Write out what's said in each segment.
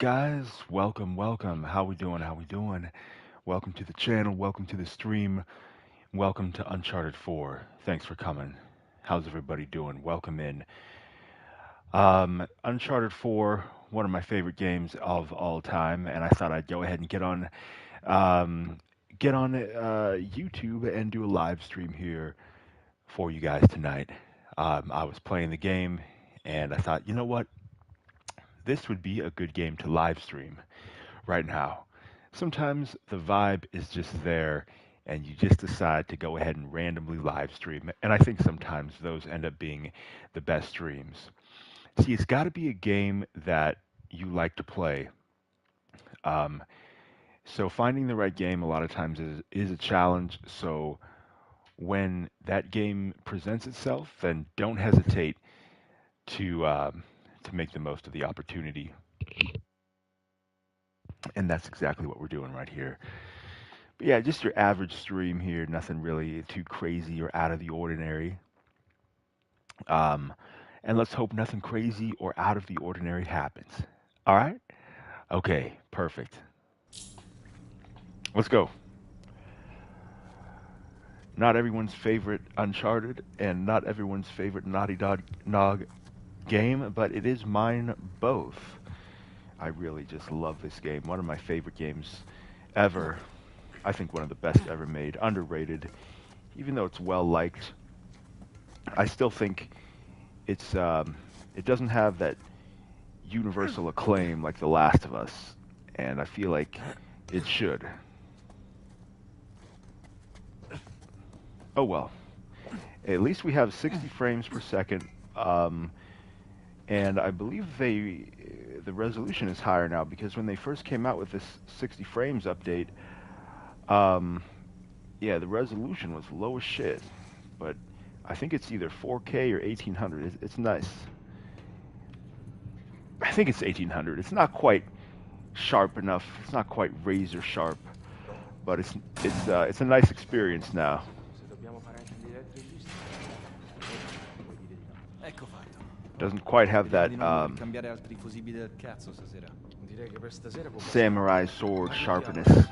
guys? Welcome. How we doing? Welcome to the channel. Welcome to the stream. Welcome to Uncharted 4. Thanks for coming. How's everybody doing? Welcome in. Uncharted 4, one of my favorite games of all time, and I thought I'd go ahead and um, get on YouTube and do a live stream here for you guys tonight. I was playing the game, and I thought, you know what? This would be a good game to live stream right now. Sometimes the vibe is just there and you just decide to go ahead and randomly live stream. And I think sometimes those end up being the best streams. See, it's got to be a game that you like to play. Um, so finding the right game a lot of times is a challenge. So when that game presents itself, then don't hesitate to make the most of the opportunity. And that's exactly what we're doing right here. But yeah, just your average stream here, nothing really too crazy or out of the ordinary. Um, and let's hope nothing crazy or out of the ordinary happens. All right? Okay, perfect. Let's go. Not everyone's favorite Uncharted and not everyone's favorite Naughty Dog game, but it is mine both. I really just love this game. One of my favorite games ever. I think one of the best ever made. Underrated. Even though it's well liked, I still think it doesn't have that universal acclaim like The Last of Us, and I feel like it should. Oh well. At least we have 60 frames per second, and I believe the resolution is higher now because when they first came out with this 60 frames update, yeah, the resolution was low as shit, but I think it's either 4K or 1800. It's nice. I think it's 1800. It's not quite sharp enough. It's not quite razor sharp, but it's a nice experience now. Doesn't quite have that samurai sword sharpness.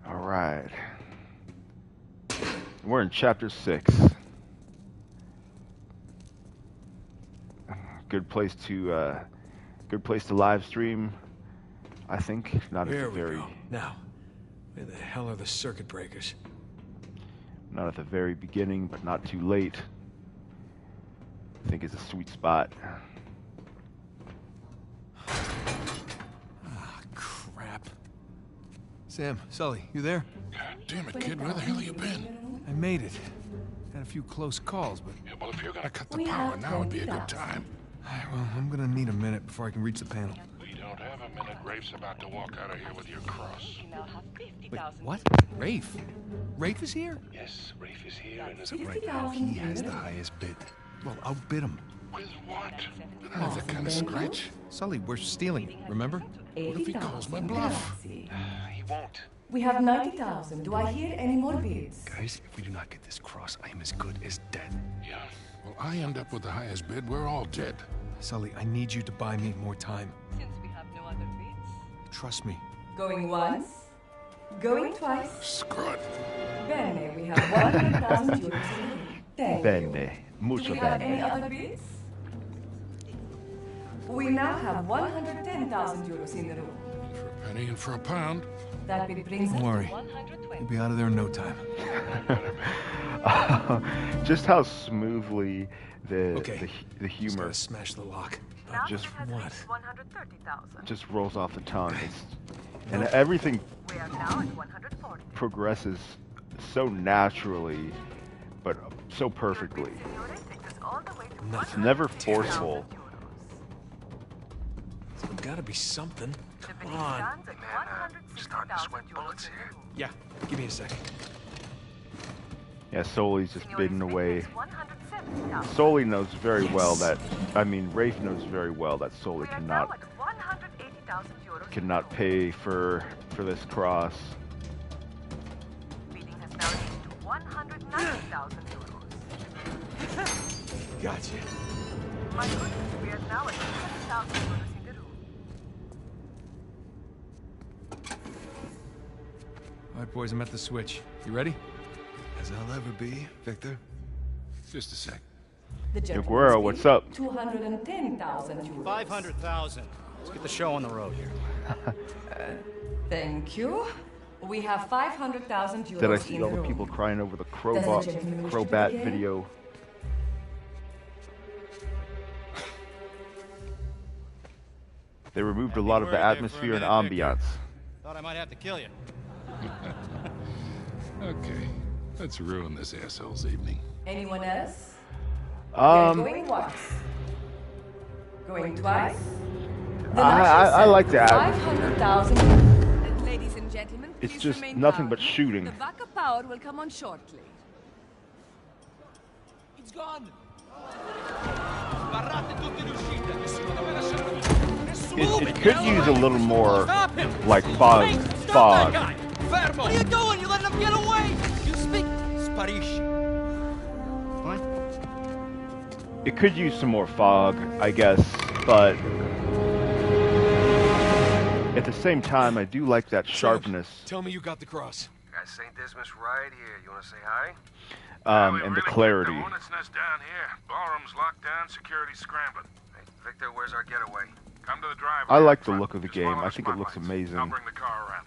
All right. We're in chapter 6. Good place to live stream, I think. Not There at the we very go. Now, where the hell are the circuit breakers? not at the very beginning, but not too late. I think it's a sweet spot. Ah, crap. Sam, Sully, you there? God damn it, kid, where the hell you been? I made it. Had a few close calls, but... Yeah, well, if you're gonna cut the power, now would be a good time. Well, I'm gonna need a minute before I can reach the panel. We don't have a minute. Rafe's about to walk out of here with your cross. Wait, what? Rafe? Rafe is here? Yes, Rafe is here, and So right now, he has the highest bid. Well, outbid him. with what? I don't have that kind of scratch. Sully, we're stealing, remember? What if he calls my bluff? He won't. We have 90,000. Do I hear any more bids? Guys, if we do not get this cross, I am as good as dead. Yeah. Well, I end up with the highest bid. We're all dead. Sully, I need you to buy me more time. Since we have no other bids. Trust me. Going once? Going twice? Screw it. Bene, we have 100,000 euros. Thank you. Bene. Do Mucho we have any bene. other bids? We now have 110,000 euros in the room. For a penny and for a pound. That bid brings Don't us worry. 120. We'll be out of there in no time. Just how smoothly the Okay. the Just humor gotta smash the lock. just What? 130,000. just rolls off the tongue. And everything We are now at 140. progresses so naturally, but so perfectly. Signore takes us all the way to Nothing. It's never 110,000 forceful. euros. There's gotta be something. The Come bidding on. stands at 160,000 euros in the room. Yeah, give me a second. Yeah, Soli's just Signore's bidding bid away. is 170,000. Soli knows very well Yes. that, I mean, Rafe knows very well that Soli We are now cannot at 180,000. €100,000. Cannot pay for this cross. Bidding has now reached to €190,000. Gotcha. My goodness, we are now at €200,000 in the room. All right, boys, I'm at the switch. You ready? As I'll ever be, Victor. Just a sec. The Yo, gentleman's Guerrero, fee, what's up? 210,000 euros. 500,000. Let's get the show on the road here. Thank you. We have 500,000 euros Did I in see the all the room. people crying over the Does the gentleman wish to Crobat begin? video? They removed a lot of the atmosphere and ambiance. Thought I might have to kill you. Okay, let's ruin this asshole's evening. Anyone else? We're Um, going once. Going twice? The I like that. 500,000. Ladies and gentlemen, It's please just remain nothing calm. but shooting. The backup power will come on shortly. It's gone. It could use a little more, like, fog. What are you doing? You letting him get away? You speak Spanish. What? It could use some more fog, I guess, but at the same time, I do like that sharpness Tell me you got the cross. Got St. Dismas right here. You want to say hi? We and the really got clarity. The hornet's nest down here. Ballroom's locked down, security's scrambling. Hey, Victor, where's our getaway? Come to the driveway. I like up the front. look of the Just game. follow I the think it looks spotlights. amazing. I'll bring the car around.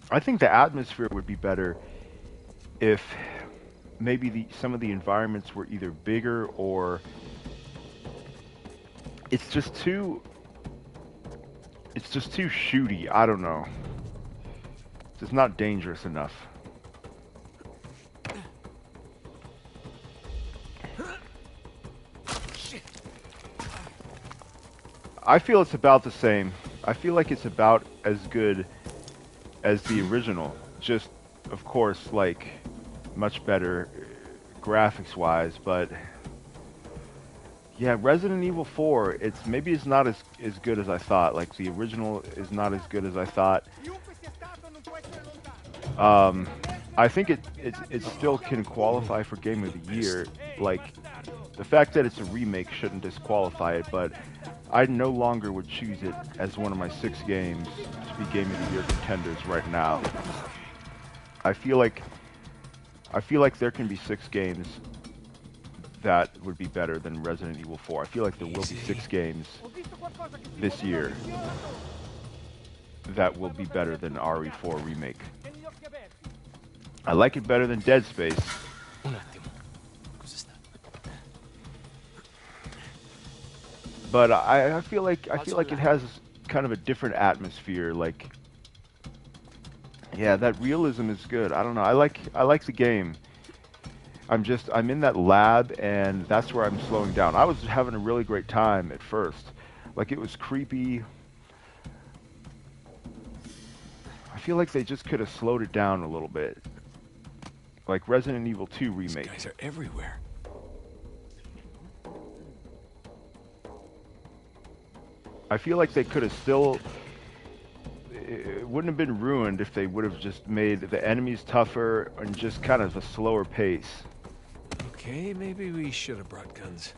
I think the atmosphere would be better if maybe some of the environments were either bigger or it's just too shooty. I don't know. It's just not dangerous enough. I feel it's about the same. I feel like it's about as good as the original. Just, of course, like, much better graphics-wise, but yeah, Resident Evil 4, maybe it's not as good as I thought. Like, the original is not as good as I thought. I think it still can qualify for Game of the Year. Like, the fact that it's a remake shouldn't disqualify it, but I no longer would choose it as one of my 6 games to be Game of the Year contenders right now. I feel like there can be 6 games that would be better than Resident Evil 4. I feel like there will be 6 games this year that will be better than RE4 Remake. I like it better than Dead Space. But I feel like it has kind of a different atmosphere. Like, yeah, that realism is good. I don't know. I like the game. I'm in that lab, and that's where I'm slowing down. I was having a really great time at first. Like, it was creepy. I feel like they just could have slowed it down a little bit. Like Resident Evil 2 Remake. These guys are everywhere. I feel like they could have still... It wouldn't have been ruined if they would have just made the enemies tougher and just kind of a slower pace. Okay, maybe we should have brought guns.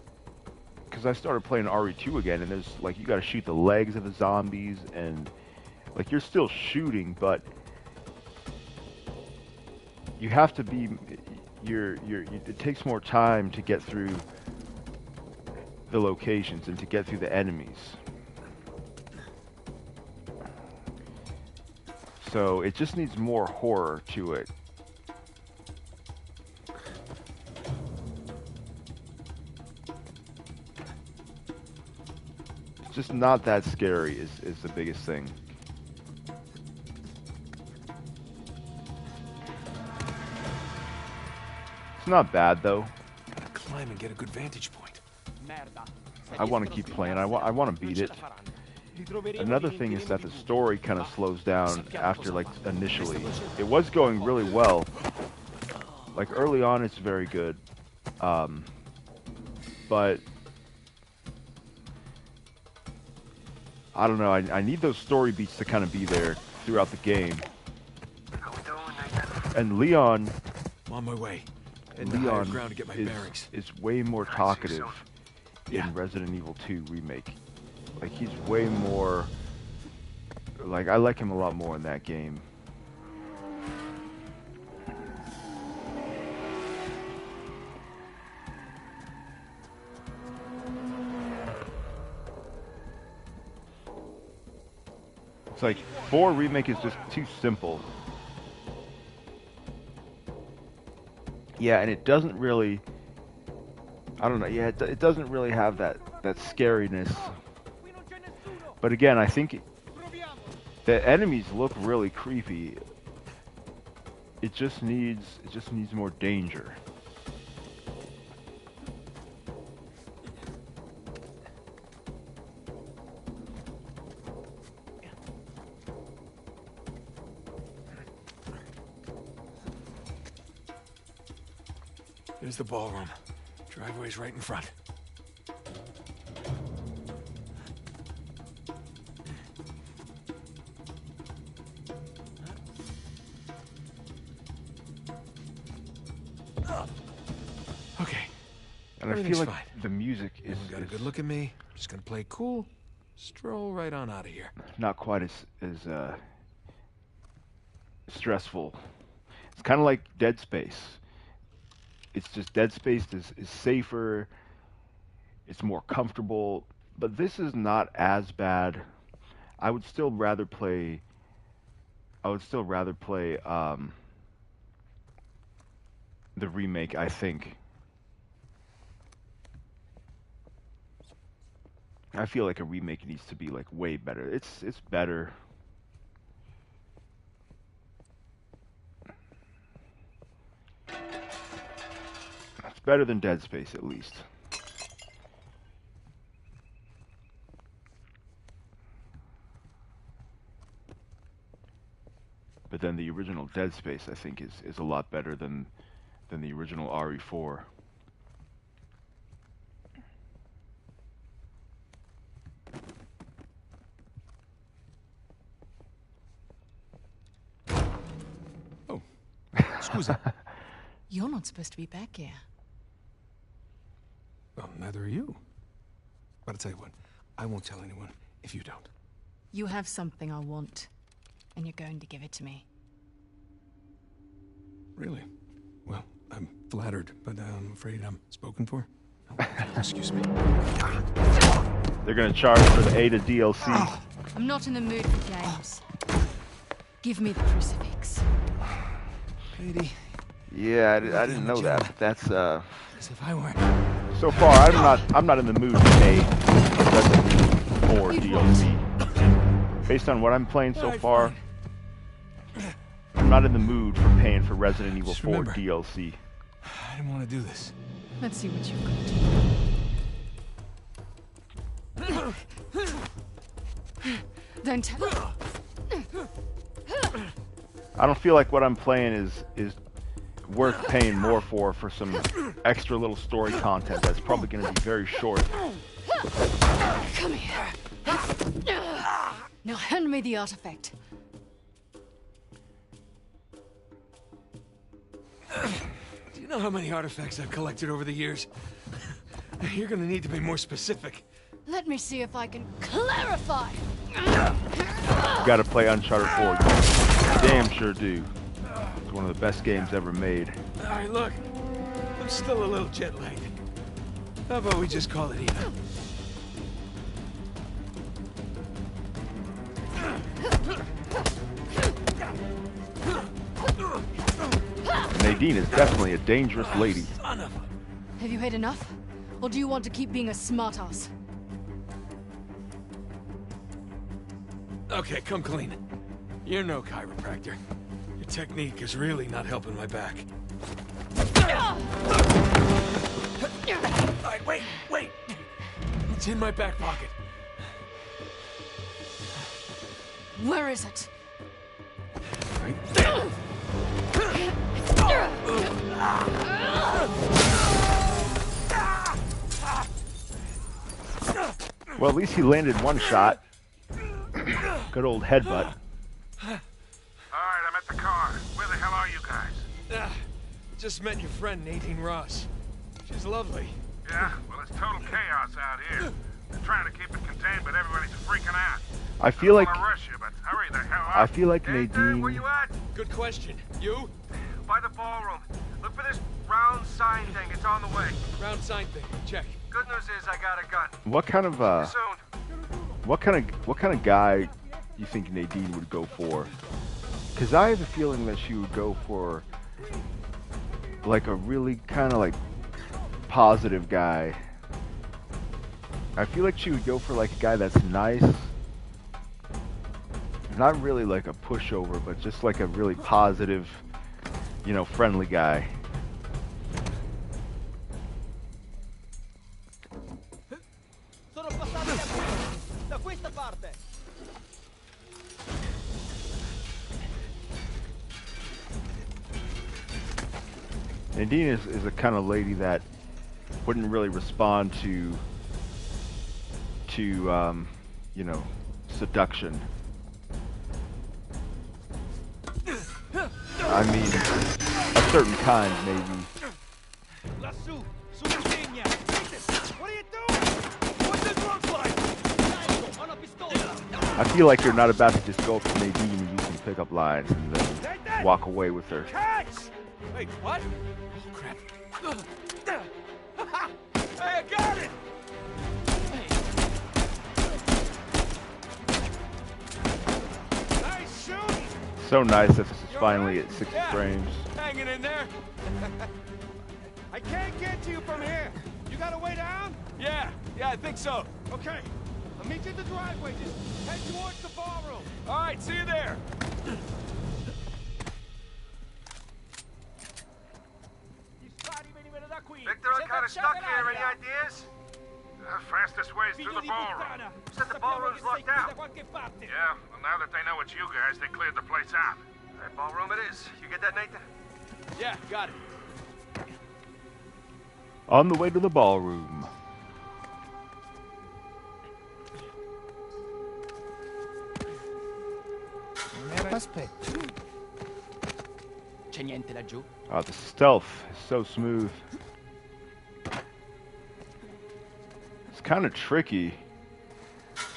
Because I started playing RE2 again, and there's, like, you gotta shoot the legs of the zombies, and, like, you're still shooting, but you have to be... it takes more time to get through the locations and to get through the enemies. So it just needs more horror to it. It's just not that scary is the biggest thing. It's not bad though. Gotta climb and get a good vantage point. I want to keep playing. I want to beat it. Another thing is that the story kind of slows down after, like, initially. It was going really well. Like, early on it's very good. But I don't know. I need those story beats to kind of be there throughout the game. How we doing, Nathan? And Leon, I'm on my way. And the higher Leon ground to get my bearings. is way more Alright, see you talkative Yeah. in Resident Evil 2 Remake. Like, he's way more... Like, I like him a lot more in that game. It's like 4 Remake is just too simple. Yeah, and it doesn't really... I don't know, yeah, it doesn't really have that scariness. But again, I think the enemies look really creepy. It just needs more danger. There's the ballroom. Driveway's right in front. Okay. And I feel Everything's like fine. the music is, Everyone got a good look at me. I'm just gonna play cool. Stroll right on out of here. not quite as stressful. It's kind of like Dead Space. It's just Dead Space is safer. It's more comfortable, but this is not as bad. I would still rather play. The remake, I think. I feel like a remake needs to be like way better. It's better. It's better than Dead Space at least. But then the original Dead Space, I think, is a lot better than the original RE4. Oh, scusa. You're not supposed to be back here. Well, neither are you. But I'll tell you what, I won't tell anyone if you don't. You have something I want, and you're going to give it to me. Really? Well, I'm flattered, but I'm afraid I'm spoken for. Oh, excuse me. They're gonna charge for the Ada DLC. I'm not in the mood for games. Give me the crucifix. Lady, Yeah, I didn't know that. But that's as if I were. so far. I'm not in the mood to pay for Resident Evil 4 DLC. Based on what I'm playing so far, I'm not in the mood for paying for Resident Evil Just 4 remember. DLC. I didn't want to do this. Let's see what you've got. Don't tell. I don't feel like what I'm playing is worth paying more for some extra little story content that's probably going to be very short. Come here. Now hand me the artifact. Do you know how many artifacts I've collected over the years? You're gonna need to be more specific. Let me see if I can clarify. You got to play Uncharted 4. You damn sure do. It's one of the best games ever made. All right, look. I'm still a little jet lagged. How about we just call it even? Nadine is definitely a dangerous lady. Son of a... Have you had enough? Or do you want to keep being a smartass? Okay, come clean. You're no chiropractor. Your technique is really not helping my back. All right, wait! It's in my back pocket. Where is it? Right there. Well, at least he landed one shot. Good old headbutt. Alright, I'm at the car. Where the hell are you guys? Just met your friend Nadine Ross. She's lovely. Yeah? Well, it's total chaos out here. They're trying to keep it contained, but everybody's freaking out. I feel like I rush you, but hurry the hell up. I feel like Hey, Dave, where Nadine. you at? Good question. You? By the ballroom. Look for this round sign thing. It's on the way. Round sign thing. Check. Good news is I got a gun. What kind of Soon. what kind of guy you think Nadine would go for? Because I have a feeling that she would go for like a really kind of like positive guy. I feel like she would go for like a guy that's nice. Not really like a pushover, but just like a really positive, you know, friendly guy. Sono passati da questa parte. Nadine is a kind of lady that wouldn't really respond to you know, seduction. I mean, a certain kind, maybe. Lassù, sulla legna. What are you doing? What's this looks like? Carico, ho una pistola. I feel like you're not about to just go up to Nadine and use some pickup lines and then walk away with her. Catch! Wait, what? Oh, crap. Hey, I got it! Nice shooting! So nice that this is finally at 60 frames. Hanging in there. I can't get to you from here. You got a way down? Yeah, I think so. Okay. I'll meet you at the driveway. Just head towards the ballroom. All right, see you there. Victor, I'm kind of stuck here. Any ideas? The fastest way is through the ballroom. Said the ballroom's locked out. Yeah, well, now that they know it's you guys, they cleared the place out. All right, ballroom it is. You get that, Nathan? Yeah, got it. On the way to the ballroom. Aspetta. C'è niente laggiù? The stealth is so smooth. It's kind of tricky.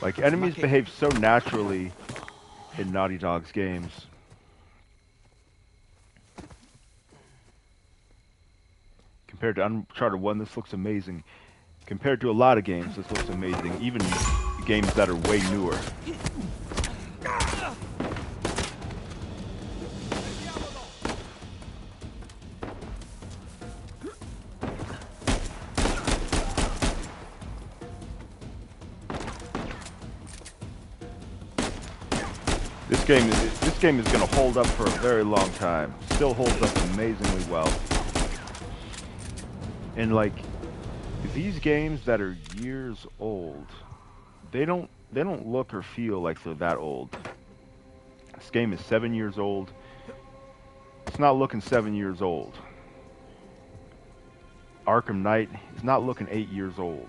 Like, enemies behave so naturally in Naughty Dog's games. Compared to Uncharted 1, this looks amazing. Compared to a lot of games, this looks amazing. Even games that are way newer. This game is going to hold up for a very long time. Still holds up amazingly well. And like these games that are years old, they don't look or feel like they're that old. This game is 7 years old. It's not looking 7 years old. Arkham Knight is not looking 8 years old.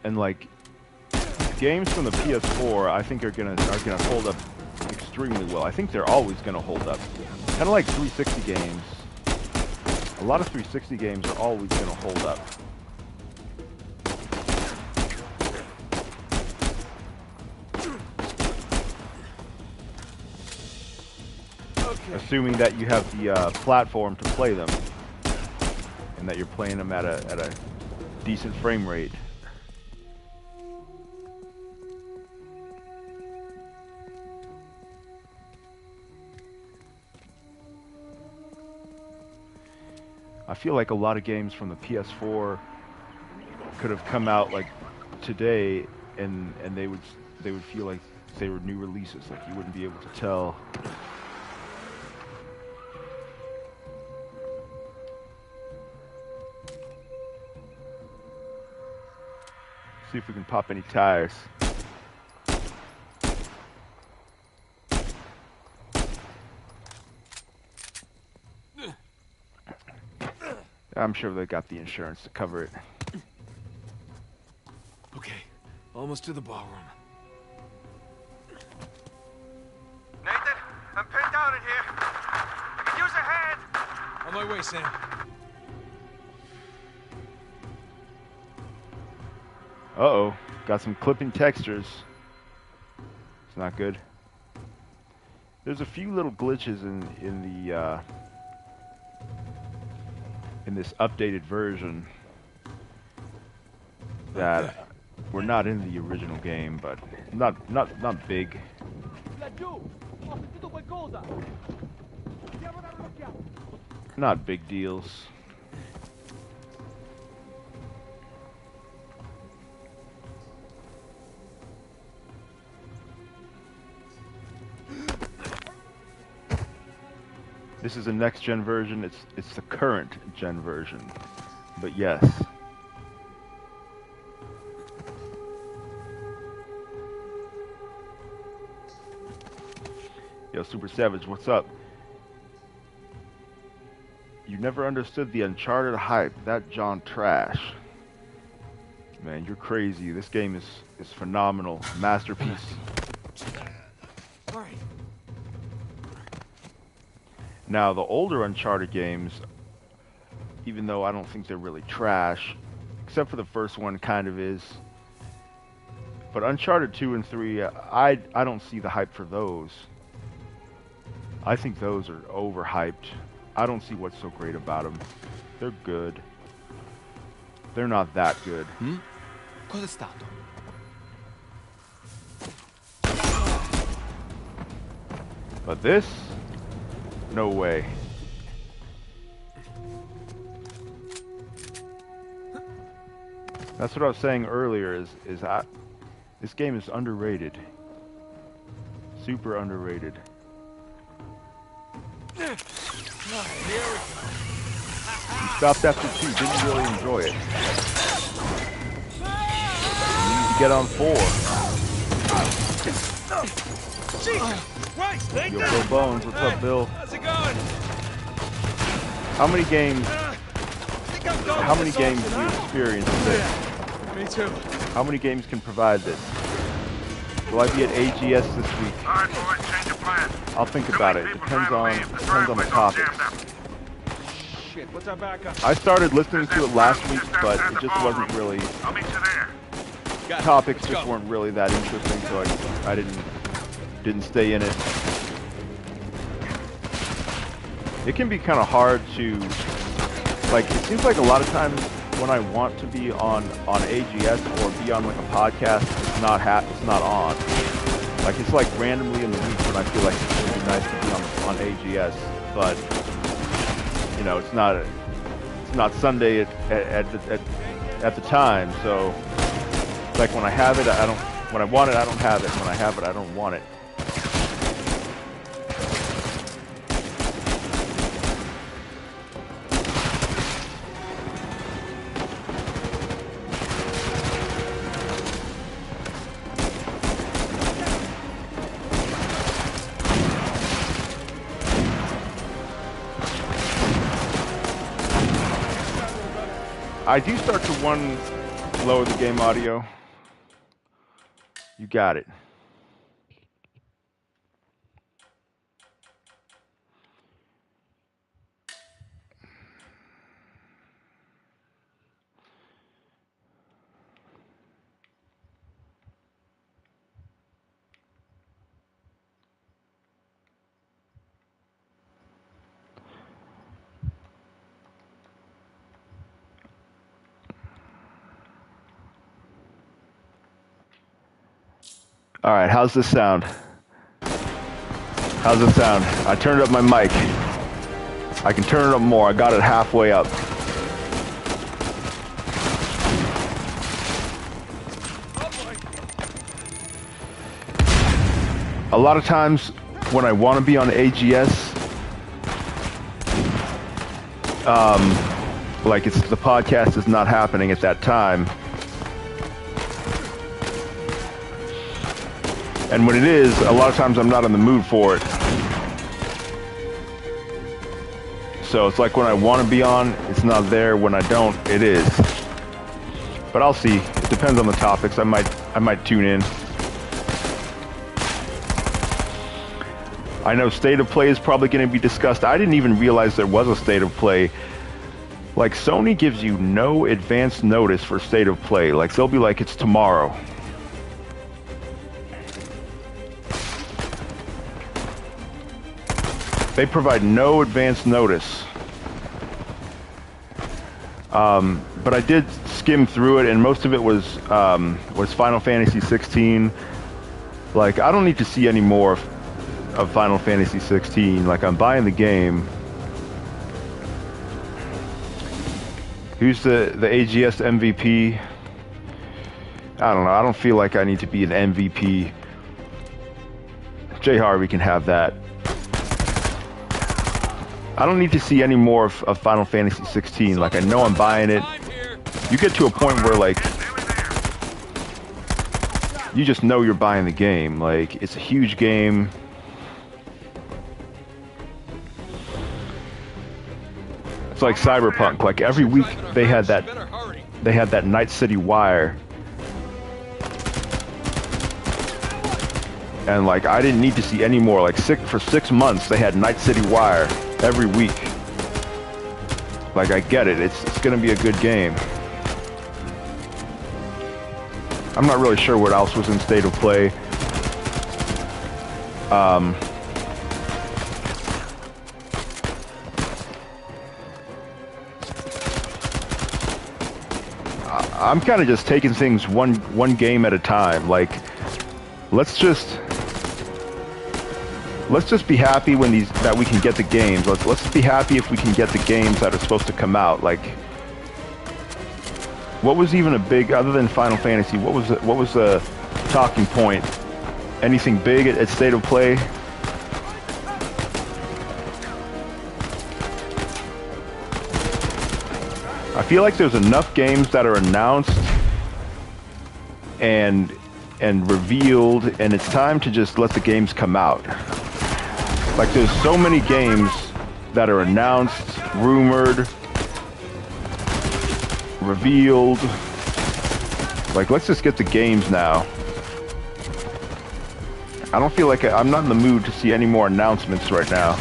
And like games from the PS4, I think are gonna hold up extremely well. I think they're always gonna hold up. Kind of like 360 games. A lot of 360 games are always gonna hold up. Okay. Assuming that you have the platform to play them, and that you're playing them at a decent frame rate. I feel like a lot of games from the PS4 could have come out like today, and they would feel like they were new releases. Like you wouldn't be able to tell. See if we can pop any tires. I'm sure they got the insurance to cover it. Okay, Almost to the ballroom. Nathan, I'm pinned down in here. I could use a hand. On my way, Sam. Uh-oh. Got some clipping textures. It's not good. There's a few little glitches in this updated version that were not in the original game, but not big. Not big deals. This is a next-gen version. It's the current gen version, but yes. Yo, Super Savage, what's up? You never understood the Uncharted hype. That John trash. Man, you're crazy. This game is phenomenal. Masterpiece. All right. Now, the older Uncharted games, even though I don't think they're really trash, except for the first one kind of is, but Uncharted 2 and 3, I don't see the hype for those. I think those are overhyped. I don't see what's so great about them. They're good. They're not that good. Cos'è stato? But this? No way. That's what I was saying earlier, is this game is underrated. Super underrated. Here we go. You stopped after 2, didn't really enjoy it. You need to get on 4. Yo, Bill Bones, what's up, Bill? How's it going? How many games do you experience this? Me too. How many games can provide this? Will I be at AGS this week? All right, boys, change of plan. I'll think about it. Depends on the topics. Shit, what's our backup? I started listening to it last week, but it just wasn't really. I'll meet you there. Topics just weren't really that interesting, so I didn't stay in it. It can be kind of hard to, like, it seems like a lot of times when I want to be on AGS or be on like a podcast, it's not on. Like, it's like randomly in the week when I feel like it would be nice to be on AGS, but you know, it's not Sunday at the time. So it's like when I have it, when I want it, I don't have it. When I have it, I don't want it. I do start to lower the game audio. You got it. All right, how's this sound? How's it sound? I turned up my mic. I can turn it up more. I got it halfway up. A lot of times when I want to be on AGS, like the podcast is not happening at that time. And when it is, a lot of times I'm not in the mood for it. So it's like when I want to be on, it's not there. When I don't, it is. But I'll see. It depends on the topics. I might I might tune in. I know State of Play is probably going to be discussed. I didn't even realize there was a State of Play. Like, Sony gives you no advance notice for State of Play. Like, they'll be like, it's tomorrow. They provide no advance notice. But I did skim through it, and most of it was Final Fantasy 16. Like, I don't need to see any more of Final Fantasy 16. Like, I'm buying the game. Who's the AGS MVP? I don't know. I don't feel like I need to be an MVP. J Harvey can have that. I don't need to see any more of Final Fantasy 16. Like, I know I'm buying it. You get to a point where, like, you just know you're buying the game. Like, it's a huge game. It's like Cyberpunk. Like, every week they had that Night City Wire. And, like, I didn't need to see any more. Like, for 6 months they had Night City Wire every week. Like, I get it. It's gonna be a good game. I'm not really sure what else was in State of Play. I'm kind of just taking things one game at a time. Like, let's just be happy that we can get the games. Let's be happy if we can get the games that are supposed to come out. Like, what was even a big, other than Final Fantasy? What was a talking point? Anything big at State of Play? I feel like there's enough games that are announced and revealed, and it's time to just let the games come out. Like, there's so many games that are announced, rumored, revealed. Like, let's just get the games now. I don't feel like I'm not in the mood to see any more announcements right now.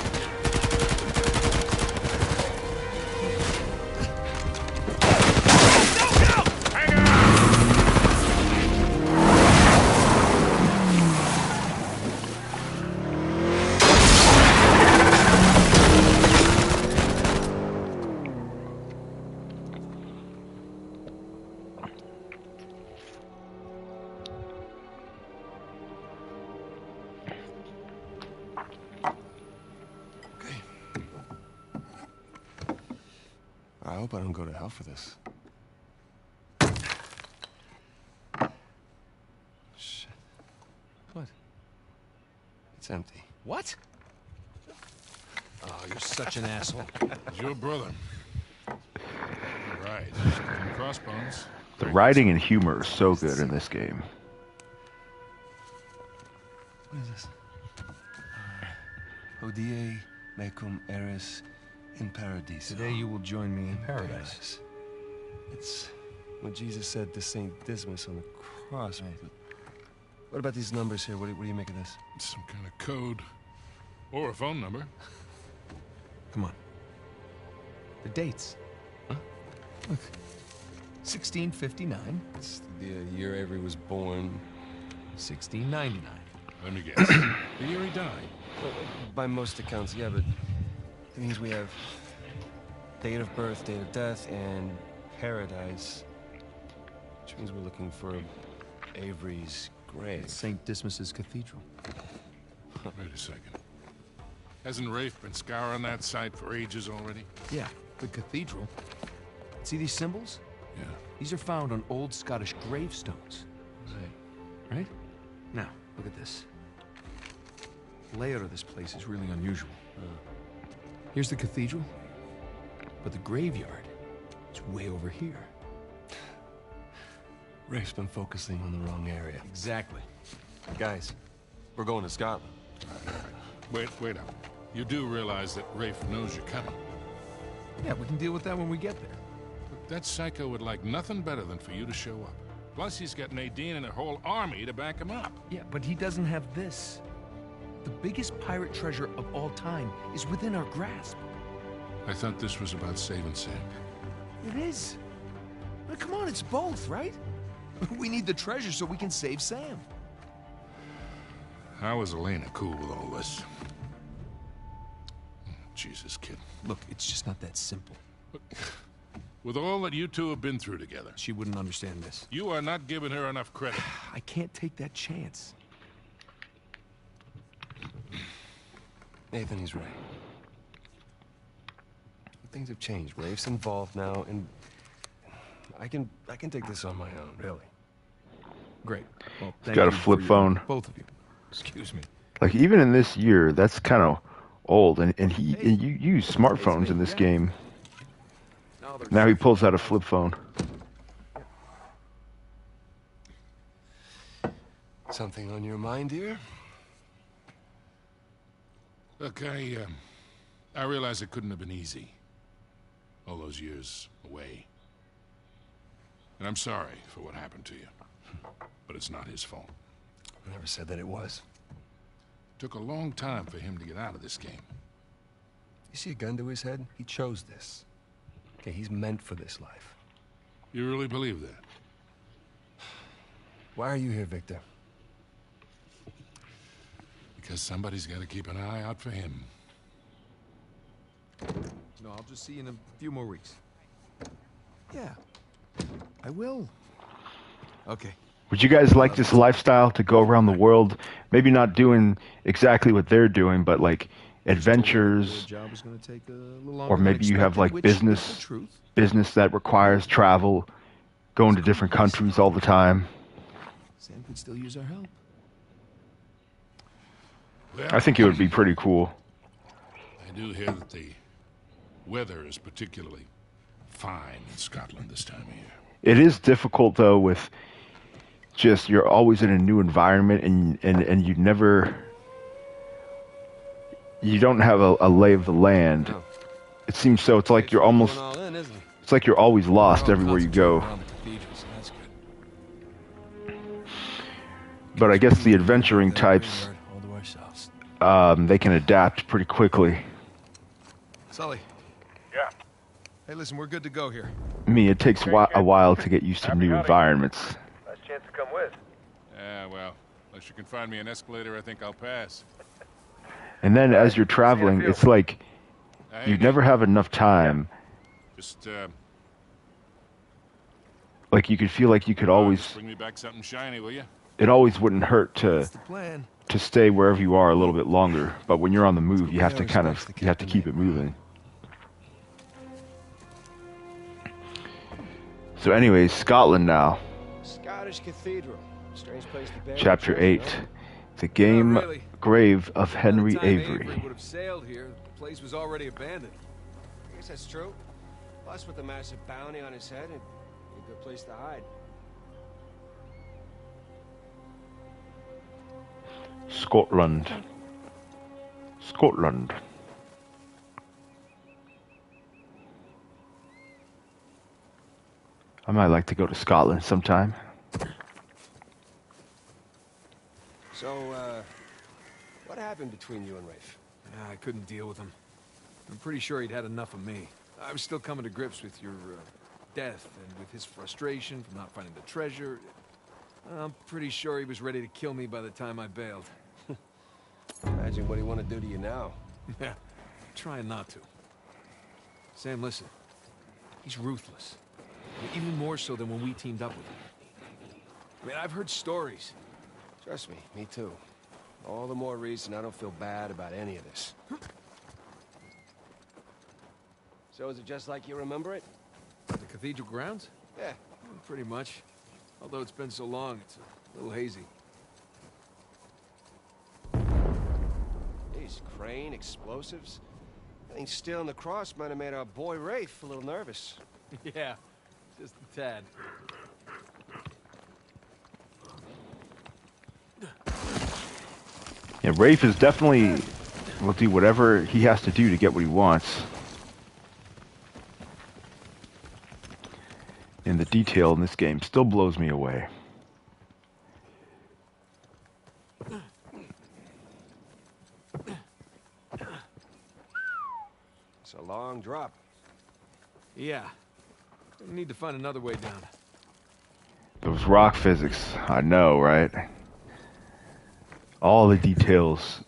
I hope I don't go to hell for this. Shit. What? It's empty. What? Oh, you're such an asshole. It's your brother. Right. Crossbones. The writing and humor is so good in this game. What is this? Hodie mecum eris in paradise. Today you will join me in paradise. It's what Jesus said to Saint Dismas on the cross. Right. What about these numbers here? What do you make of this? It's some kind of code. Or a phone number. Come on. The dates. Huh? Look. 1659. It's the year Avery was born. 1699. Let me guess. The year he died. Well, by most accounts, yeah, but it means we have date of birth, date of death, and paradise. Which means we're looking for Avery's grave. St. Dismas's cathedral. Wait a second. Hasn't Rafe been scouring that site for ages already? Yeah, the cathedral. See these symbols? Yeah. These are found on old Scottish gravestones. Right. Right? Now, look at this. The layout of this place is really unusual. Here's the cathedral, but the graveyard is way over here. Rafe's been focusing on the wrong area. Exactly. Guys, we're going to Scotland. Wait up. You do realize that Rafe knows you're coming. Yeah, we can deal with that when we get there. Look, that psycho would like nothing better than for you to show up. Plus, he's got Nadine and a whole army to back him up. Yeah, but he doesn't have this. The biggest pirate treasure of all time is within our grasp. I thought this was about saving Sam. It is. But come on, it's both, right? We need the treasure so we can save Sam. How is Elena cool with all this? Jesus, kid. Look, it's just not that simple. With all that you two have been through together, She wouldn't understand this. you are not giving her enough credit. I can't take that chance. Nathan, he's right. Things have changed. Rafe's involved now, and I can take this on my own, really. Great. Well, He's got a flip phone. Both of you. Excuse me. Like, even in this year, that's kind of old. And you use smartphones in this game. Now he pulls out a flip phone. Something on your mind, dear? Look, I realize it couldn't have been easy. All those years away. And I'm sorry for what happened to you. But it's not his fault. I never said that it was. Took a long time for him to get out of this game. You see a gun to his head? He chose this. Okay, he's meant for this life. You really believe that? Why are you here, Victor? Because somebody's got to keep an eye out for him. No, I'll just see you in a few more weeks. Yeah. I will. Okay. Would you guys like this lifestyle to go around the world? Maybe not doing exactly what they're doing, but like adventures, Job is gonna take a little longer or than maybe you have like expected, which is the business truth. that requires travel, going to different countries all the time. Sam could still use our help. Well, I think it would be pretty cool. I do hear that the weather is particularly fine in Scotland this time of year. It is difficult though, with just you're always in a new environment, and you don't have a lay of the land. No. It seems so. It's like you're almost Going all in, isn't he? it's like you're always lost everywhere you go. Around the cathedral, so that's good. But I guess the adventuring types, All to ourselves. they can adapt pretty quickly. Sully. Yeah. Hey, listen, we're good to go here. Me, it takes a while to get used to new environments. Nice chance to come with. Yeah, well, unless you can find me an escalator, I think I'll pass. And then as you're traveling, it's like you never have enough time. Just, Like you could feel like you could always, bring me back something shiny, will you? it always wouldn't hurt That's the plan. to stay wherever you are a little bit longer. But when you're on the move, you have to keep it moving. So anyways, Scotland now. Scottish Cathedral. Strange place to bury Chapter treasure, 8. huh? The game Not really. grave of Henry By the time Avery. would have sailed here. The place was already abandoned. I guess that's true. Plus, with the massive bounty on his head, it'd be a good place to hide. Scotland. Scotland. I might like to go to Scotland sometime. So, what happened between you and Rafe? I couldn't deal with him. I'm pretty sure he'd had enough of me. I was still coming to grips with your death and with his frustration from not finding the treasure. I'm pretty sure he was ready to kill me by the time I bailed. Imagine what he want to do to you now. Yeah, trying not to. Sam, listen. He's ruthless. Even more so than when we teamed up with him. I mean, I've heard stories. Trust me, me too. All the more reason I don't feel bad about any of this. So is it just like you remember it? The cathedral grounds? Yeah. Pretty much. Although it's been so long, it's a little hazy. These crane, explosives. I think stealing the cross might have made our boy Rafe a little nervous. Yeah, just a tad. Yeah, Rafe is definitely will do whatever he has to do to get what he wants in the detail in this game still blows me away. It's a long drop. Yeah. We need to find another way down. Those rock physics, I know, right? All the details.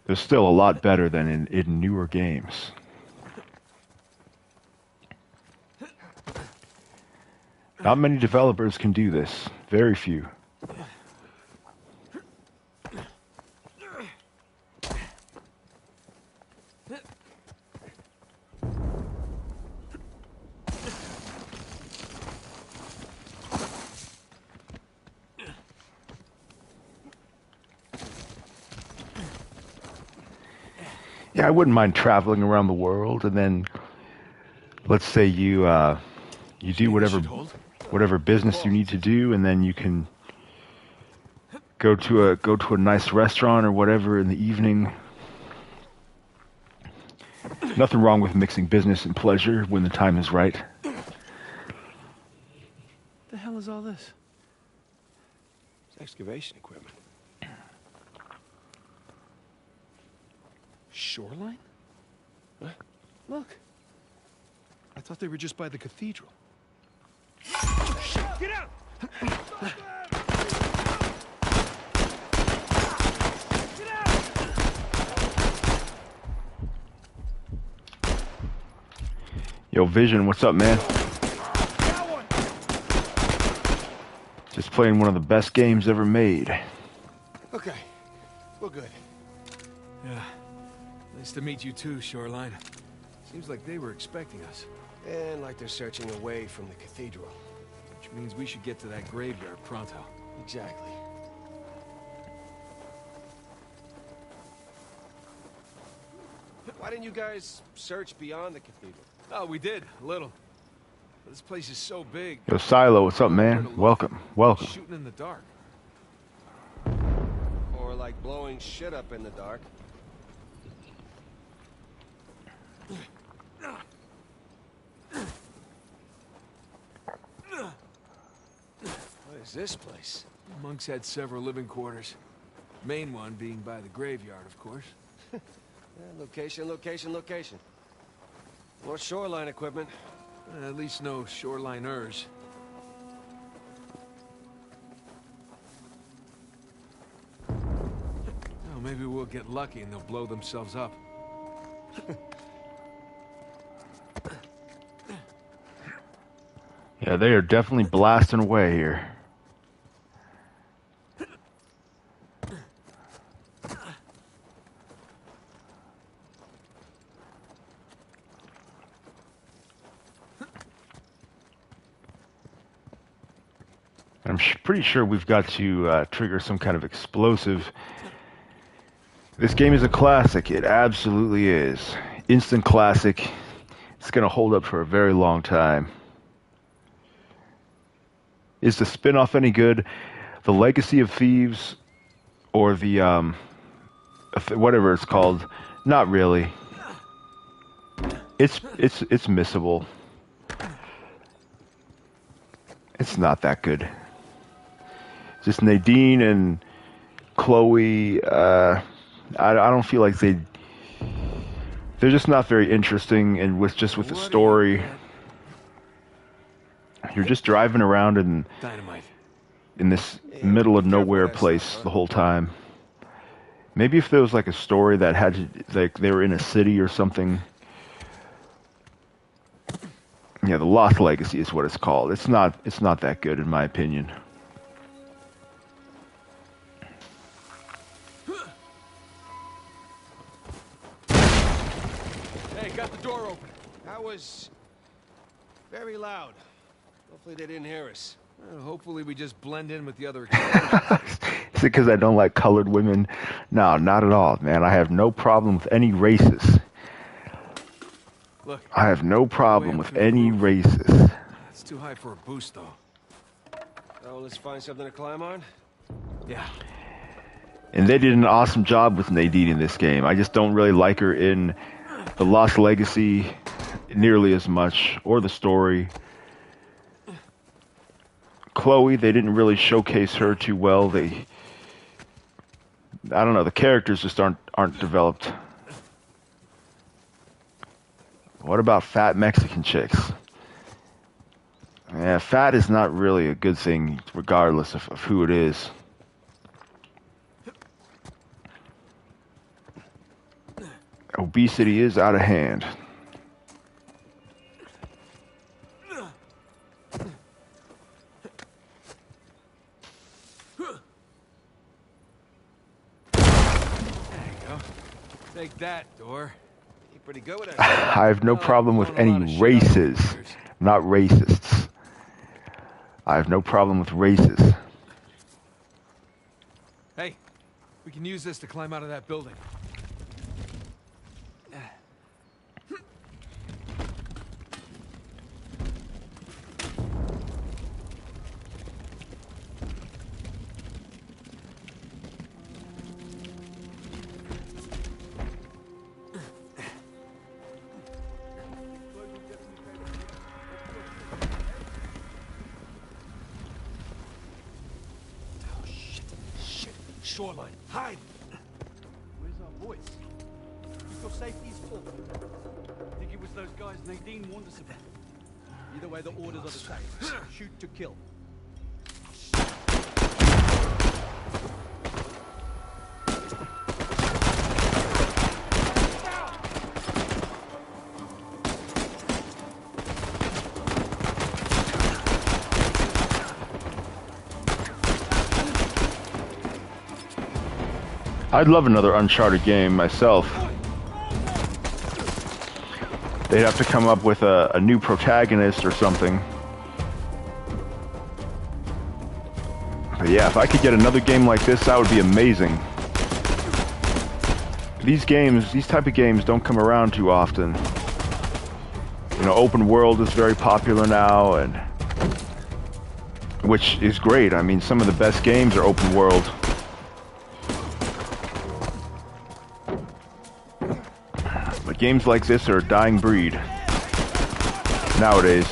They're still a lot better than in newer games. Not many developers can do this. Very few. Yeah, I wouldn't mind traveling around the world, and then let's say you do whatever business you need to do, and then you can go to a nice restaurant or whatever in the evening. Nothing wrong with mixing business and pleasure when the time is right. The hell is all this? It's excavation equipment. Shoreline? What? Look. I thought they were just by the cathedral. Get out! Get out! Yo, Vision, what's up, man? Just playing one of the best games ever made. Okay, we're good. Yeah. Nice to meet you too, Shoreline. Seems like they were expecting us. And like they're searching away from the cathedral. Which means we should get to that graveyard pronto. Exactly. Why didn't you guys search beyond the cathedral? Oh, we did, a little. But this place is so big. Yo, Silo, what's up, man? Welcome, welcome. Shooting in the dark. Or like blowing shit up in the dark. What is this place? Monks had several living quarters. Main one being by the graveyard, of course. Yeah, location, location, location. More shoreline equipment. At least no shoreliners. Oh, maybe we'll get lucky and they'll blow themselves up. Yeah, they are definitely blasting away here. I'm pretty sure we've got to trigger some kind of explosive. This game is a classic. It absolutely is. Instant classic. It's going to hold up for a very long time. Is the spin-off any good? The Legacy of Thieves or the whatever it's called? Not really. It's missable. It's not that good. Just Nadine and Chloe. I don't feel like they're just not very interesting, and with the story. You're just driving around in this middle of nowhere place the whole time. Maybe if there was like a story that had to, like they were in a city or something. Yeah, the Lost Legacy is what it's called. It's not that good in my opinion. Hey, got the door open. That was very loud. Hopefully they didn't hear us. Well, hopefully we just blend in with the other. Is it because I don't like colored women? No, not at all, man. I have no problem with any races. Look, I have no problem with any races. it's too high for a boost, though. Oh, let's find something to climb on. Yeah. And they did an awesome job with Nadine in this game. I just don't really like her in the Lost Legacy nearly as much, or the story. Chloe, they didn't really showcase her too well. I don't know, the characters just aren't developed. What about fat Mexican chicks? Yeah, fat is not really a good thing, regardless of who it is. Obesity is out of hand. Take that, door. You're pretty good with that. I have no problem with any races, not racists. I have no problem with races. Hey, we can use this to climb out of that building. Shoreline. Hide! Where's our voice? Keep your safeties full. I think it was those guys Nadine warned us about. Either way, the orders are the same. Shoot to kill. I'd love another Uncharted game myself. They'd have to come up with a new protagonist or something. But yeah, if I could get another game like this, that would be amazing. These type of games don't come around too often. You know, open world is very popular now, and which is great. I mean, some of the best games are open world. But games like this are a dying breed nowadays.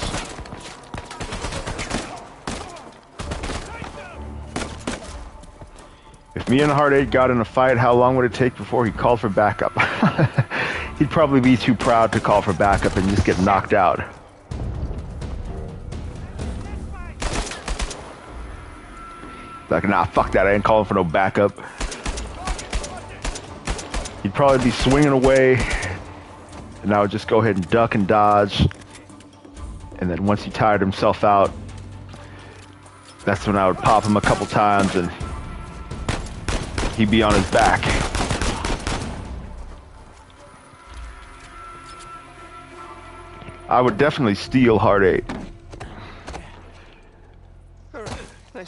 If me and Hard 8 got in a fight, how long would it take before he called for backup? He'd probably be too proud to call for backup and just get knocked out. Like, nah, fuck that, I ain't calling for no backup. He'd probably be swinging away, and I would just go ahead and duck and dodge. And then once he tired himself out, that's when I would pop him a couple times and he'd be on his back. I would definitely steal Hard 8.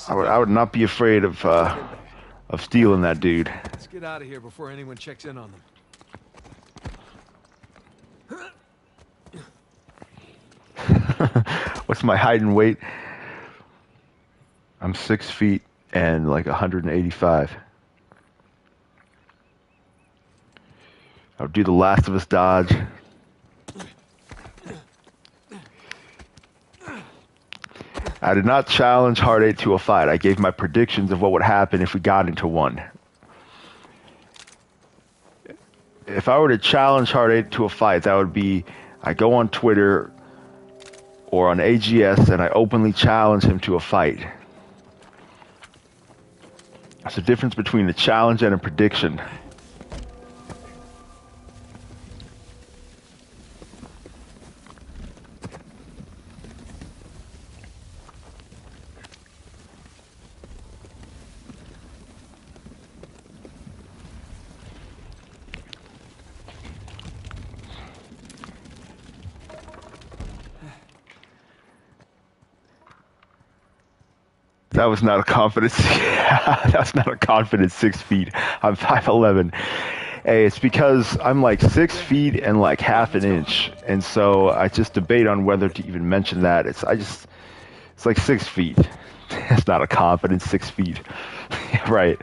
I would not be afraid of stealing that dude. Let's get out of here before anyone checks in on them. What's my height and weight? I'm 6 feet and like 185. I'll do the Last of Us dodge. I did not challenge Hard 8 to a fight. I gave my predictions of what would happen if we got into one. If I were to challenge Hard 8 to a fight, that would be, I go on Twitter or on AGS and I openly challenge him to a fight. There's a difference between a challenge and a prediction. That was not a confident. That was not a confident 6 feet. I'm 5'11". Hey, it's because I'm like 6 feet and like half an inch, and so I just debate on whether to even mention that. It's like 6 feet. It's not a confident 6 feet, right?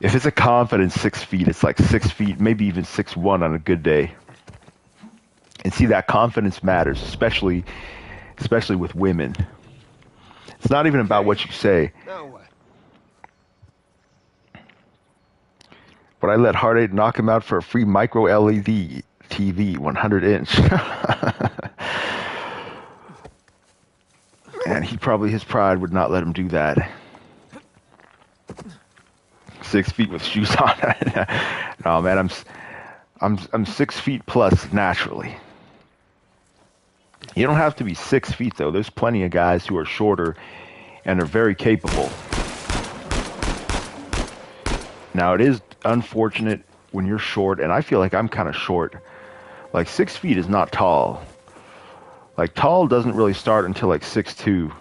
If it's a confident 6 feet, it's like 6 feet, maybe even 6'1" on a good day. And see, that confidence matters, especially with women. It's not even about what you say. Now what? But I let Heart 8 knock him out for a free micro LED TV, 100 inch. And his pride would not let him do that. 6 feet with shoes on. No, man, I'm 6 feet plus naturally. You don't have to be 6 feet though. There's plenty of guys who are shorter and are very capable. Now it is unfortunate when you're short, and I feel like I'm kind of short. Like 6 feet is not tall. Like tall doesn't really start until like 6'2".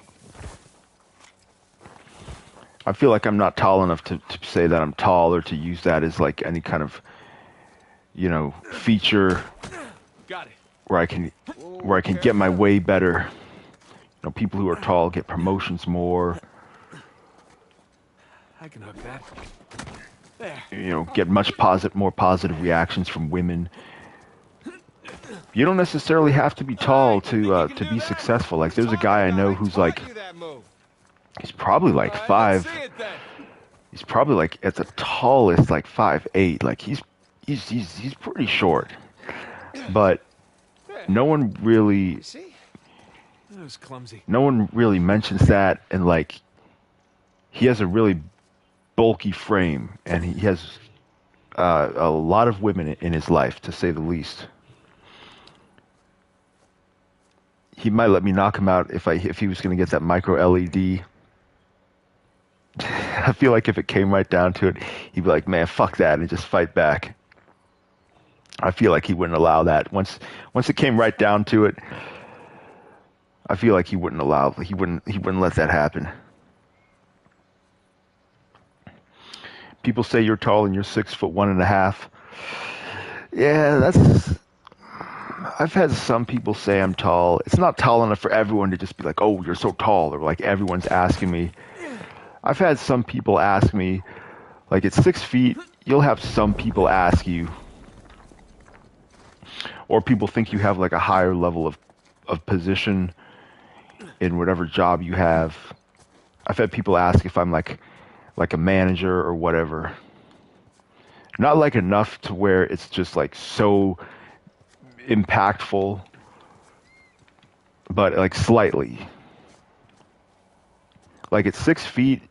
I feel like I'm not tall enough to say that I'm tall or to use that as like any kind of, feature. Got it. Where I can get my way better. People who are tall get promotions more. I can hook that. There. Get more positive reactions from women. You don't necessarily have to be tall to be successful. Like there's a guy I know who's like, he's probably like 5. He's probably like at the tallest like 5'8". Like he's pretty short. But no one really That was clumsy. No one really mentions that, and like he has a really bulky frame, and he has a lot of women in his life, to say the least. He might let me knock him out if he was going to get that micro LED. I feel like if it came right down to it, he'd be like, "Man, fuck that," and just fight back. I feel like he wouldn't allow that. Once it came right down to it, I feel like he wouldn't let that happen. People say you're tall and you're 6'1.5". Yeah, I've had some people say I'm tall. It's not tall enough for everyone to just be like, "Oh, you're so tall," or like everyone's asking me. I've had some people ask me, like at 6 feet, you'll have some people ask you, or people think you have like a higher level of position in whatever job you have. I've had people ask if I'm like a manager or whatever. Not like enough to where it's just like so impactful, but like slightly. Like at 6 feet,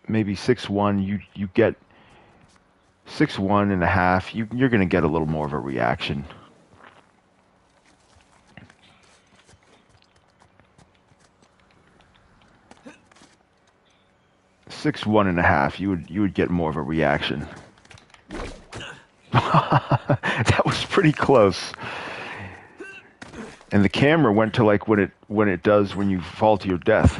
maybe 6'1", you get 6'1.5", you're gonna get a little more of a reaction. Six 1.5, you would get more of a reaction. That was pretty close. And the camera went to like when it does when you fall to your death.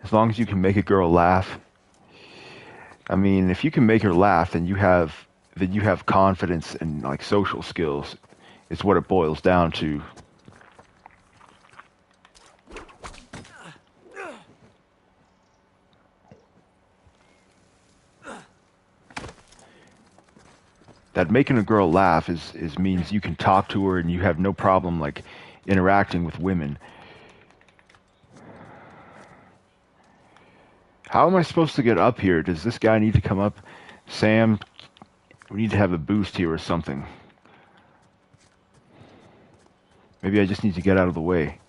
As long as you can make a girl laugh. I mean, if you can make her laugh, then you have confidence and like social skills. It's what it boils down to. That making a girl laugh is means you can talk to her and you have no problem like interacting with women. How am I supposed to get up here? Does this guy need to come up? Sam, we need to have a boost here or something. Maybe I just need to get out of the way.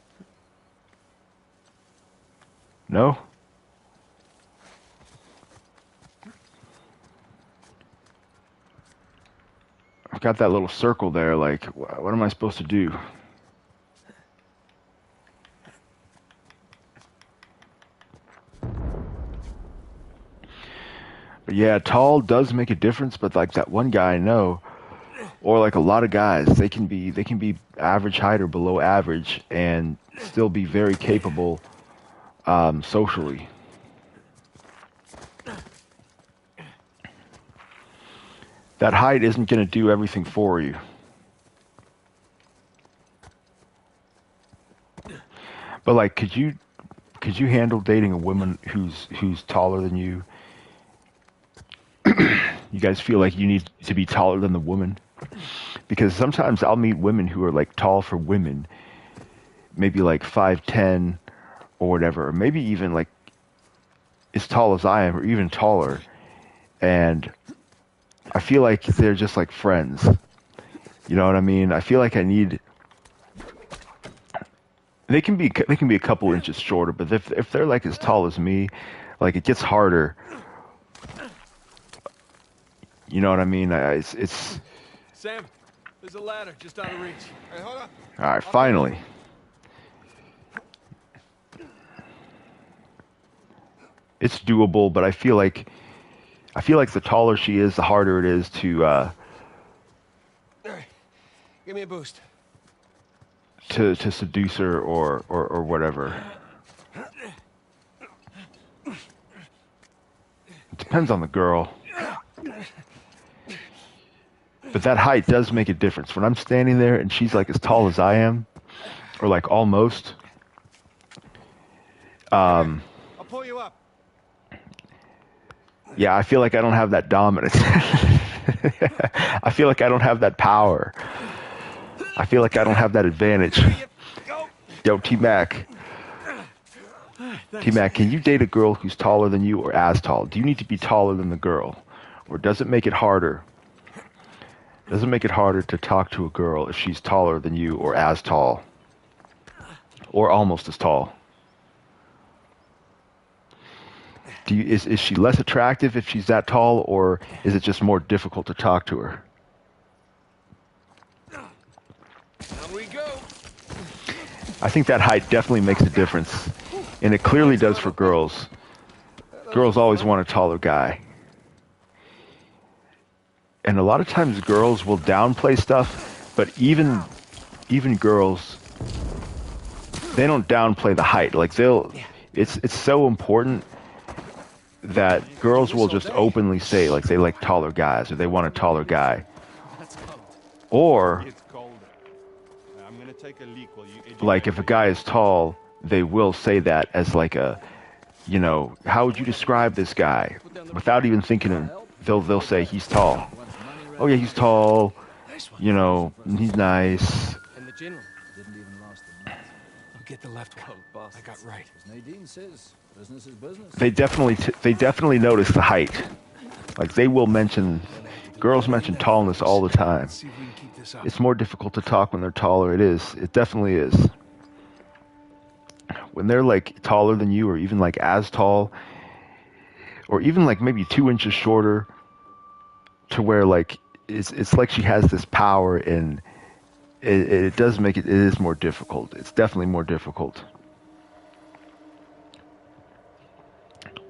No? I've got that little circle there, like, what am I supposed to do? But yeah, tall does make a difference, but like that one guy I know, or like a lot of guys, they can be average height or below average and still be very capable socially. That height isn't going to do everything for you. But like, could you handle dating a woman who's taller than you? You guys feel like you need to be taller than the woman? Because sometimes I'll meet women who are like tall for women, maybe like 5'10" or whatever, or maybe even like as tall as I am, or even taller, and I feel like they're just like friends. You know what I mean? I feel like I need. They can be a couple inches shorter, but if they're like as tall as me, like it gets harder. You know what I mean? It's Sam, there's a ladder just out of reach. Hey, hold on. all right. Finally, it's doable, but I feel like the taller she is, the harder it is to All right. Give me a boost. to seduce her or whatever. It depends on the girl. But that height does make a difference. When I'm standing there and she's like as tall as I am, or like almost, I'll pull you up. yeah, I feel like I don't have that dominance. I feel like I don't have that power. I feel like I don't have that advantage. Yo, T-Mac. T-Mac, can you date a girl who's taller than you or as tall? Do you need to be taller than the girl? Or does it make it harder? Does it make it harder to talk to a girl if she's taller than you or as tall? Or almost as tall? Is she less attractive if she's that tall, or is it just more difficult to talk to her? Down we go. I think that height definitely makes a difference. And it clearly does for girls. Girls always want a taller guy. And a lot of times girls will downplay stuff, but even girls, they don't downplay the height. Like it's so important that girls will just openly say like they like taller guys or they want a taller guy. Or It's colder. I'm gonna take a leak while you like if a guy is tall, they will say that as like a, you know, how would you describe this guy? Without even thinking, they'll say he's tall. Oh yeah, he's tall. You know, he's nice. And the general. Didn't even last a minute. I'll get the left one. I got right. As Nadine says, business is business. They definitely notice the height. Like they will mention, girls mention tallness all the time. See if we can keep this up. It's more difficult to talk when they're taller. It is. It definitely is. When they're like taller than you, or even like as tall, or even like maybe 2 inches shorter, to where like it's like she has this power, and it does make it is more difficult. It's definitely more difficult.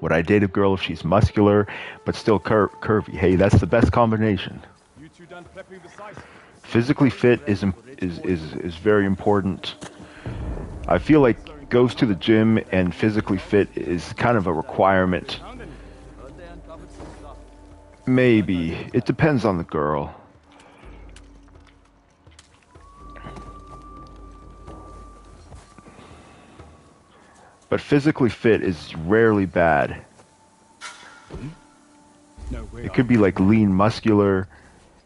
Would I date a girl if she's muscular but still curvy? Hey, that's the best combination. You two done prepping the site? Physically fit is very important. I feel like goes to the gym and physically fit is kind of a requirement. Maybe. It depends on the girl. But physically fit is rarely bad. It could be like lean muscular.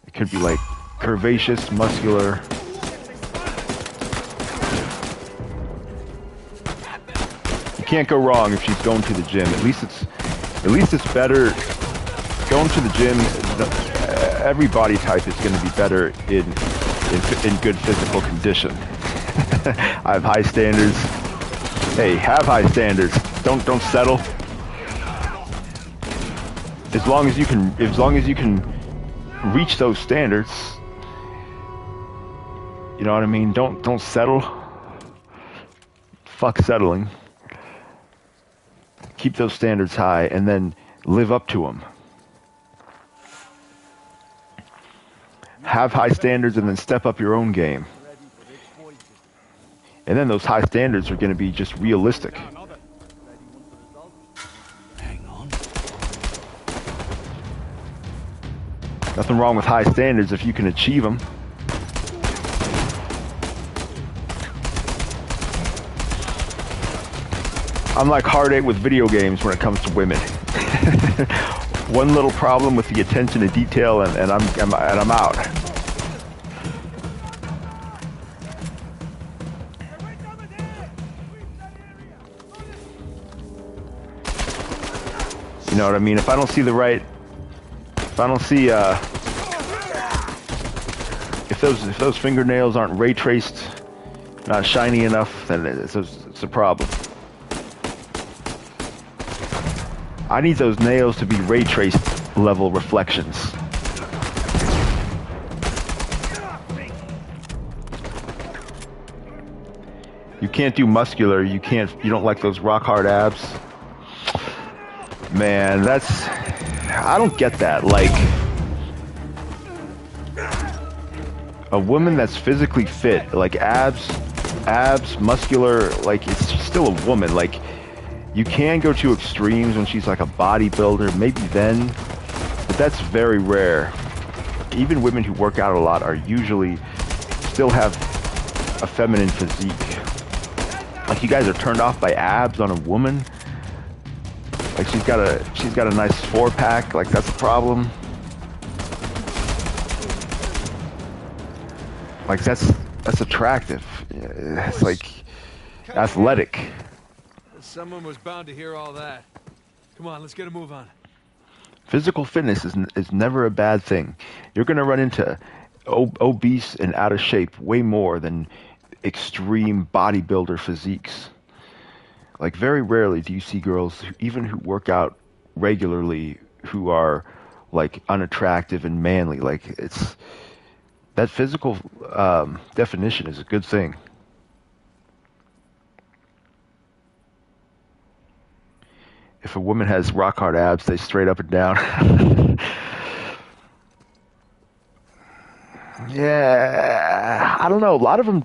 It could be like curvaceous muscular. You can't go wrong if she's going to the gym. At least it's better going to the gym. Every body type is going to be better in good physical condition. I have high standards. Hey, have high standards. Don't settle. As long as you can reach those standards. You know what I mean? Don't settle. Fuck settling. Keep those standards high and then live up to them. Have high standards and then step up your own game. And then those high standards are going to be just realistic. Hang on. Nothing wrong with high standards if you can achieve them. I'm like Hard 8 with video games when it comes to women. One little problem with the attention to detail and I'm out. You know what I mean? If I don't see the right, if I don't see, if those fingernails aren't ray traced, not shiny enough, then it's a problem. I need those nails to be ray traced level reflections. You can't do muscular. You don't like those rock hard abs. Man, I don't get that. Like, a woman that's physically fit, like abs, muscular, like it's still a woman. Like, you can go to extremes when she's like a bodybuilder, maybe then, but that's very rare. Even women who work out a lot are usually still have a feminine physique. Like, you guys are turned off by abs on a woman. Like, she's got a nice 4-pack. Like, that's a problem. Like, that's attractive. It's like athletic. Someone was bound to hear all that. Come on, let's get a move on. Physical fitness is never a bad thing. You're gonna run into obese and out of shape way more than extreme bodybuilder physiques. Like, very rarely do you see girls, even who work out regularly, who are like unattractive and manly. Like, it's that physical definition is a good thing. If a woman has rock hard abs, they straight up and down. Yeah, I don't know. A lot of them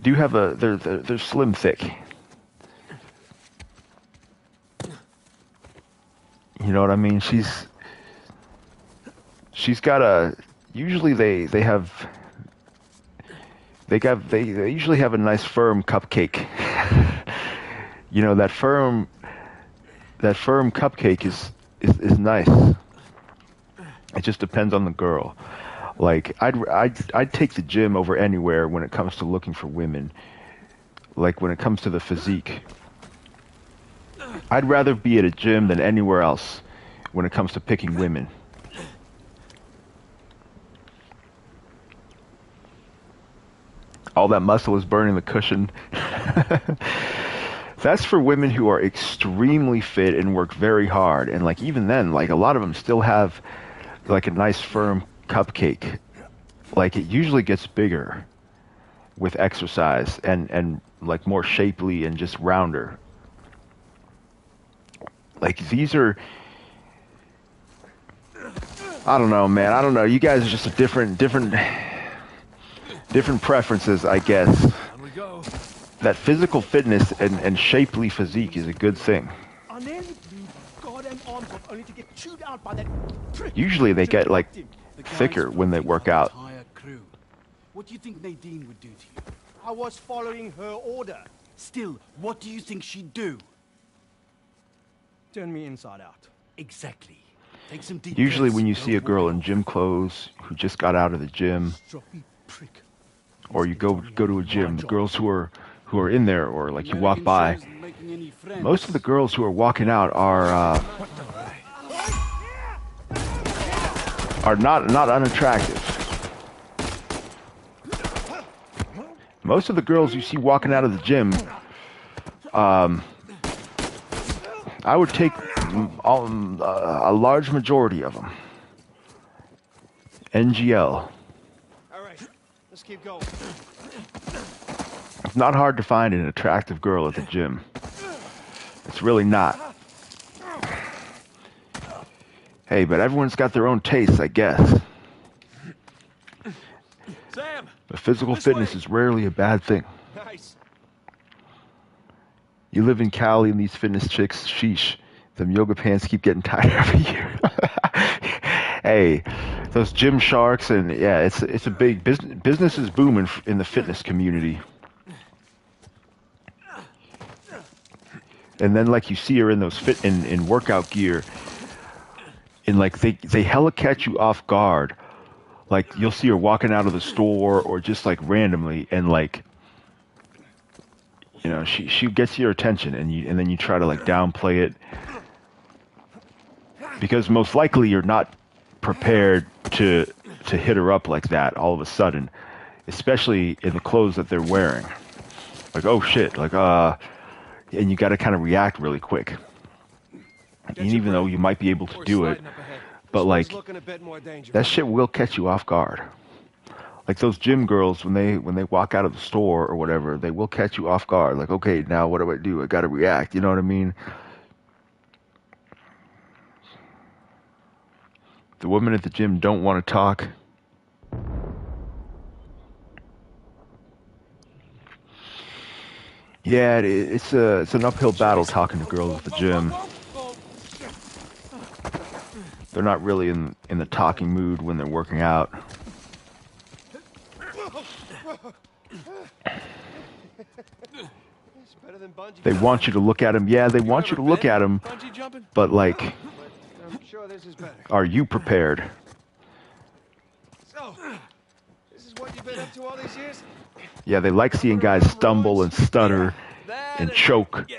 they're slim thick. You know what I mean? She's got usually they usually have a nice firm cupcake. You know, that firm cupcake is nice. It just depends on the girl. Like, I'd take the gym over anywhere when it comes to looking for women. Like, when it comes to the physique, I'd rather be at a gym than anywhere else when it comes to picking women. All that muscle is burning the cushion. That's for women who are extremely fit and work very hard. And like, even then, like, a lot of them still have like a nice firm cupcake. Like, it usually gets bigger with exercise and like more shapely and just rounder. Like, these are, I don't know, man. I don't know. You guys are just a different preferences, I guess. On we go. That physical fitness and shapely physique is a good thing. Usually they get like thicker when they work out. What do you think Nadine would do to you? I was following her order. Still, what do you think she'd do? Turn me inside out. Exactly. Take some deep Usually breaths. when you see a girl in gym clothes who just got out of the gym, or you go to a gym, the girls who are in there, or like you walk by, most of the girls who are walking out are not unattractive. Most of the girls you see walking out of the gym, I would take a large majority of them. NGL. All right, let's keep going. It's not hard to find an attractive girl at the gym. It's really not. Hey, but everyone's got their own tastes, I guess. Sam! But physical fitness is rarely a bad thing. Nice. You live in Cali and these fitness chicks, sheesh. Them yoga pants keep getting tighter every year. Hey, those gym sharks, and yeah, it's a big business. Business is booming in the fitness community. And then, like, you see her in those in workout gear, and like they hella catch you off guard. Like, you'll see her walking out of the store or just like randomly, and like, you know, she gets your attention, and then you try to like downplay it. Because most likely you're not prepared to hit her up like that all of a sudden, especially in the clothes that they're wearing. Like, oh shit, like and you got to kind of react really quick. And even though you might be able to do it, but like that shit will catch you off guard. Like those gym girls when they walk out of the store or whatever, they will catch you off guard. Like, okay, now what do I do? I got to react. You know what I mean? The women at the gym don't want to talk. Yeah, it's an uphill battle talking to girls at the gym. They're not really in the talking mood when they're working out. They want you to look at them. Yeah, they want you to look at them. But like, are you prepared? So, this is what you've been up to all these years? Yeah, they like seeing guys stumble and stutter and choke,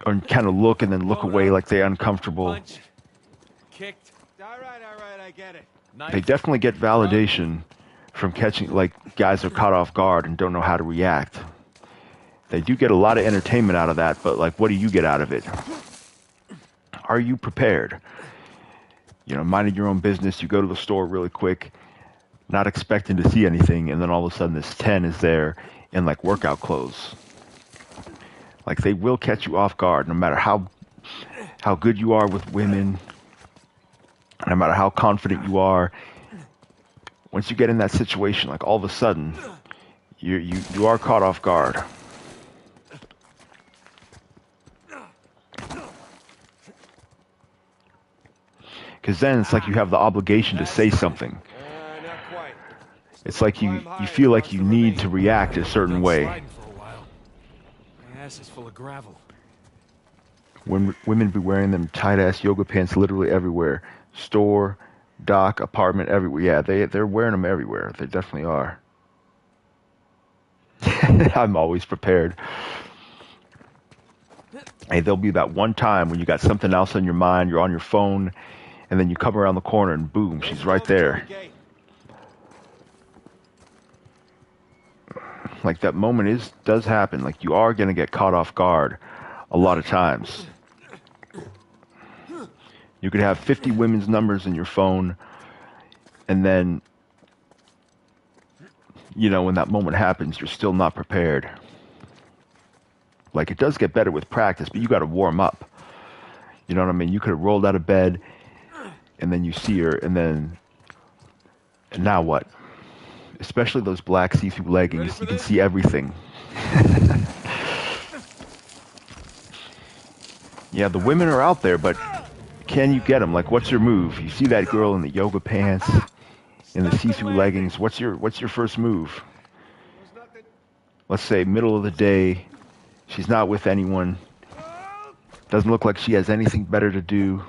or kind of look and then look away like they're uncomfortable. Kicked. All right, I get it. They definitely get validation from catching, like, guys are caught off guard and don't know how to react. They do get a lot of entertainment out of that, but like, what do you get out of it? Are you prepared? You know, minding your own business, you go to the store really quick, not expecting to see anything, and then all of a sudden this 10 is there in like workout clothes. Like, they will catch you off guard no matter how good you are with women, no matter how confident you are. Once you get in that situation, like all of a sudden you are caught off guard. Because then it's like you have the obligation to say something. It's like you feel like you need to react a certain way. My ass is full of gravel. When women be wearing them tight-ass yoga pants literally everywhere. Store, dock, apartment, everywhere. Yeah, they're wearing them everywhere. They definitely are. I'm always prepared. Hey, there'll be that one time when you got something else on your mind, you're on your phone, and then you come around the corner and boom, she's right there. Like, that moment does happen. Like, you are going to get caught off guard a lot of times. You could have 50 women's numbers in your phone, and then, you know, when that moment happens, you're still not prepared. Like, it does get better with practice, but you got to warm up. You know what I mean? You could have rolled out of bed, and then you see her, and now what? Especially those black see-through leggings, you can see everything. Yeah, the women are out there, but can you get them? Like, what's your move? You see that girl in the yoga pants, in the see-through leggings. What's your first move? Let's say middle of the day, she's not with anyone. Doesn't look like she has anything better to do.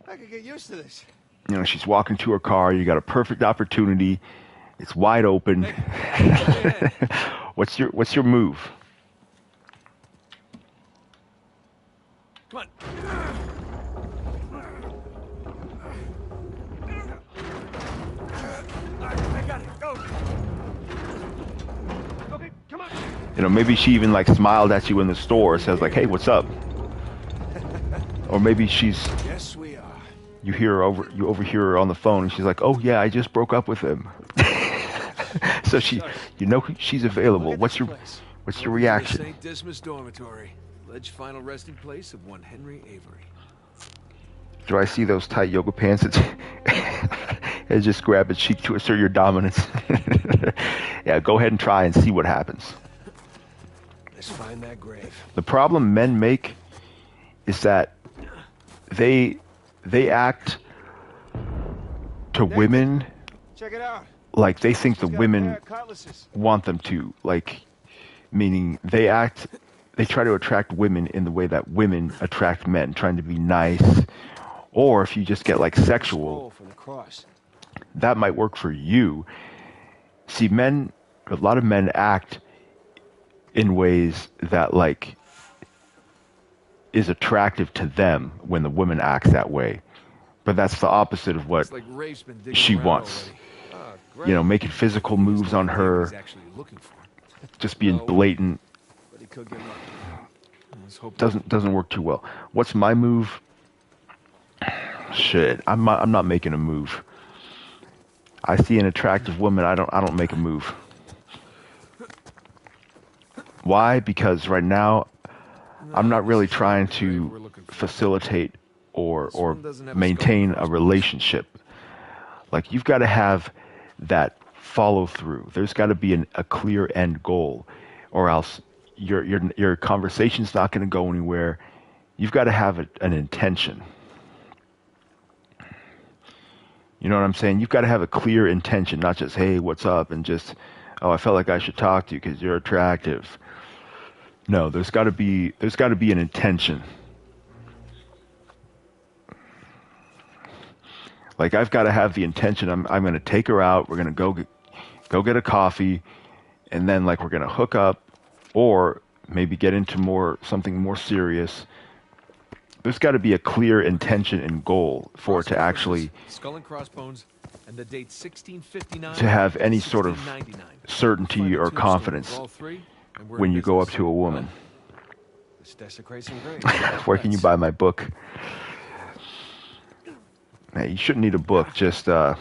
I could get used to this. You know, she's walking to her car. You got a perfect opportunity. It's wide open. What's your move? Come on. I got it. Go. Okay, come on. You know, maybe she even like smiled at you in the store, says like, "Hey, what's up?" Or maybe she's. Yes, we are. You overhear her on the phone, and she's like, "Oh yeah, I just broke up with him." So she's available. What's your reaction? St. Dismas Dormitory, alleged final resting place of one Henry Avery. Do I see those tight yoga pants? And just grab a cheek to assert your dominance. Yeah, go ahead and try and see what happens. Let's find that grave. The problem men make is that they act to women Check it out. like they think the women want them to. Like, meaning they try to attract women in the way that women attract men, trying to be nice. Or if you just get like sexual, that might work for you. See, a lot of men act in ways that like is attractive to them when the woman acts that way. But that's the opposite of what Looks like Rafe's been digging she around wants. already. You know, making physical moves on her, just being blatant, But he could get lucky. Let's hope doesn't work too well. What's my move? Shit, I'm not making a move. I see an attractive woman, I don't make a move. Why? Because right now I'm not really trying to facilitate or maintain a relationship. Like, you've got to have that follow through. There's got to be a clear end goal, or else your conversation's not going to go anywhere. You've got to have an intention. You know what I'm saying? You've got to have a clear intention, not just, hey, what's up, and just, oh, I felt like I should talk to you because you're attractive. No, there's got to be an intention. Like, I've got to have the intention. I'm going to take her out. We're going to go get a coffee, and then, like, we're going to hook up, or maybe get into something more serious. There's got to be a clear intention and goal for it to actually skull and crossbones, and the date 1659 to have any sort of certainty or confidence when you go up to a woman. This desecrates some graves. Where can you buy my book? Hey, you shouldn't need a book. Just go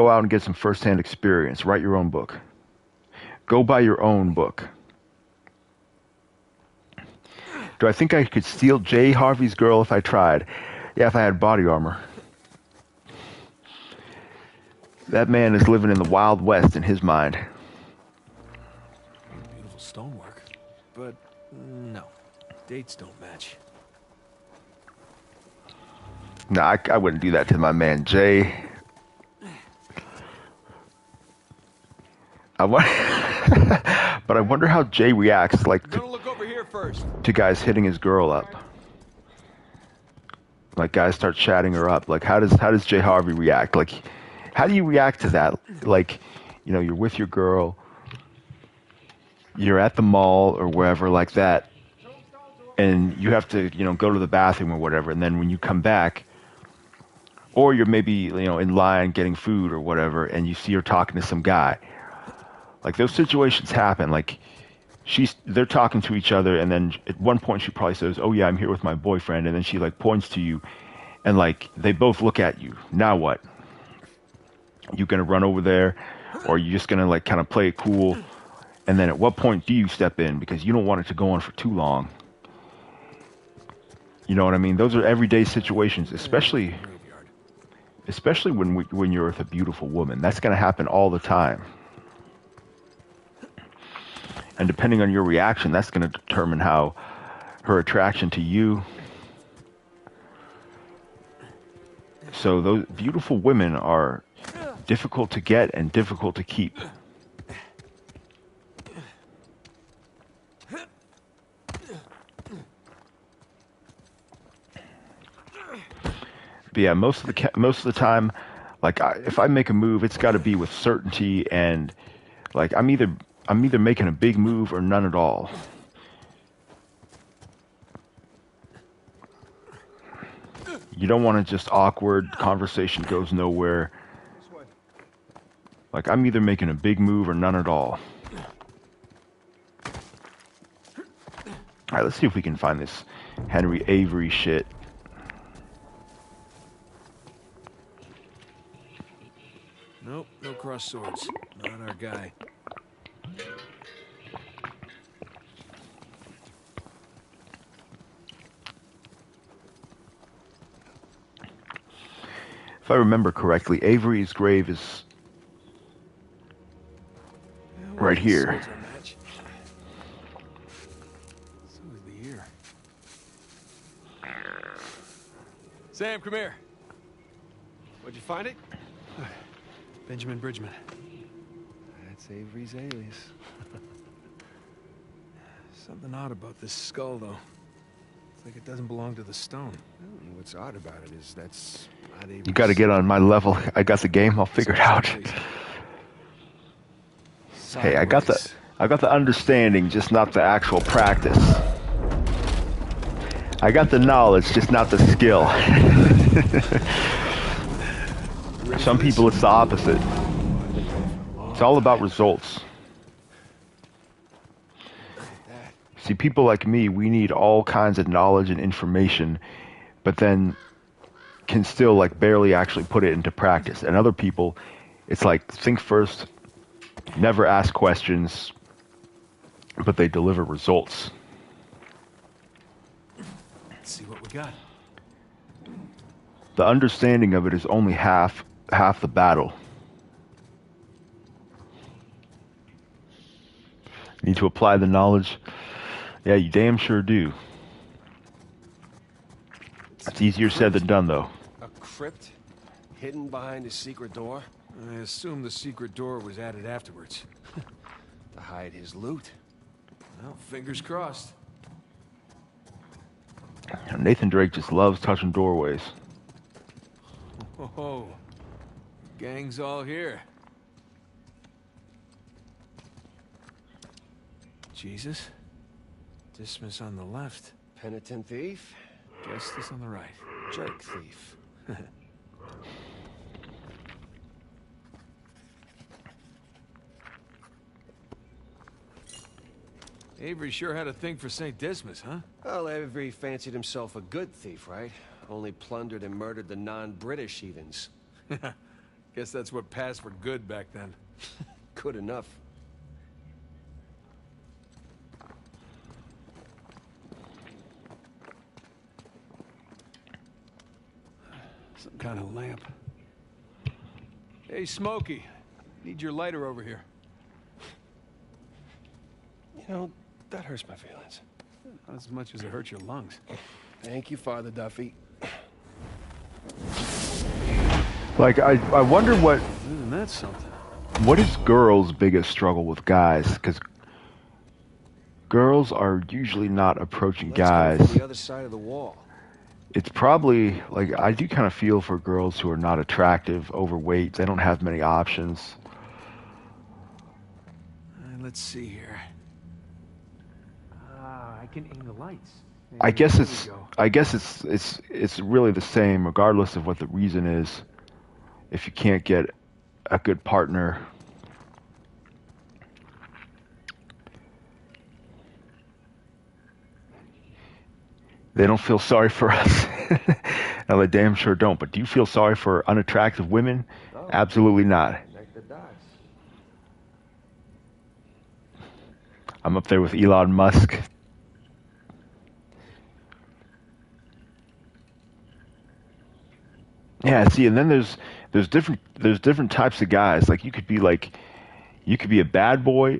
out and get some first-hand experience. Write your own book. Go buy your own book. Do I think I could steal Jay Harvey's girl if I tried? Yeah, if I had body armor. That man is living in the Wild West in his mind. Beautiful stonework, but no, dates don't match. No, I wouldn't do that to my man Jay. But I wonder how Jay reacts, like, to guys hitting his girl up. Like, guys start chatting her up. Like, how does Jay Harvey react? Like, how do you react to that? Like, you know, you're with your girl, you're at the mall or wherever like that, and you have to, you know, go to the bathroom or whatever, and then when you come back, or you're maybe, you know, in line getting food or whatever, and you see her talking to some guy. Like, those situations happen. Like, they're talking to each other, and then at one point she probably says, "Oh yeah, I'm here with my boyfriend," and then she, like, points to you, and, like, they both look at you. Now what? You gonna run over there, or are you just gonna, like, kind of play it cool? And then at what point do you step in, because you don't want it to go on for too long? You know what I mean? Those are everyday situations, especially when you're with a beautiful woman. That's gonna happen all the time. And depending on your reaction, that's going to determine how her attraction to you. So those beautiful women are difficult to get and difficult to keep. But yeah, most of the time, like, if I make a move, it's got to be with certainty, and, like, I'm either making a big move or none at all. You don't want to just awkward conversation goes nowhere. Like, I'm either making a big move or none at all. Alright, let's see if we can find this Henry Avery shit. Nope, no cross swords. Not our guy. If I remember correctly, Avery's grave is right here. So is the ear. Sam, come here. Where'd you find it? Benjamin Bridgman. That's Avery's alias. Something odd about this skull, though. It's like it doesn't belong to the stone. What's odd about it is that's not Avery's. You got to get on my level. I got the game. I'll figure it out. Hey, I got the understanding, just not the actual practice. I got the knowledge, just not the skill. Some people, it's the opposite. It's all about results. See, people like me, we need all kinds of knowledge and information, but then can still like barely actually put it into practice. And other people, it's like think first, never ask questions, but they deliver results. Let's see what we got. The understanding of it is only half the battle. Need to apply the knowledge? Yeah, you damn sure do. It's easier said than done, though. A crypt? Hidden behind a secret door? I assume the secret door was added afterwards. To hide his loot. Well, fingers crossed. Nathan Drake just loves touching doorways. Oh, gang's all here. Jesus. Dismas on the left. Penitent thief? Justice on the right. Jerk thief. Avery sure had a thing for St. Dismas, huh? Well, Avery fancied himself a good thief, right? Only plundered and murdered the non-British heathens. Guess that's what passed for good back then. Good enough. Some kind of lamp. Hey, Smokey. Need your lighter over here. You know, that hurts my feelings. Not as much as it hurts your lungs. Thank you, Father Duffy. Like, I wonder what... Isn't that something? What is girls' biggest struggle with guys? Because girls are usually not approaching guys. Let's go from the other side of the wall. It's probably, like, I do kind of feel for girls who are not attractive, overweight. They don't have many options. Let's see here. I can aim the lights. I guess it's really the same, regardless of what the reason is. If you can't get a good partner, they don't feel sorry for us. No, they damn sure don't. But do you feel sorry for unattractive women? Oh, Absolutely not. connect the dots. I'm up there with Elon Musk. Yeah, see, and then there's different types of guys. Like you could be a bad boy,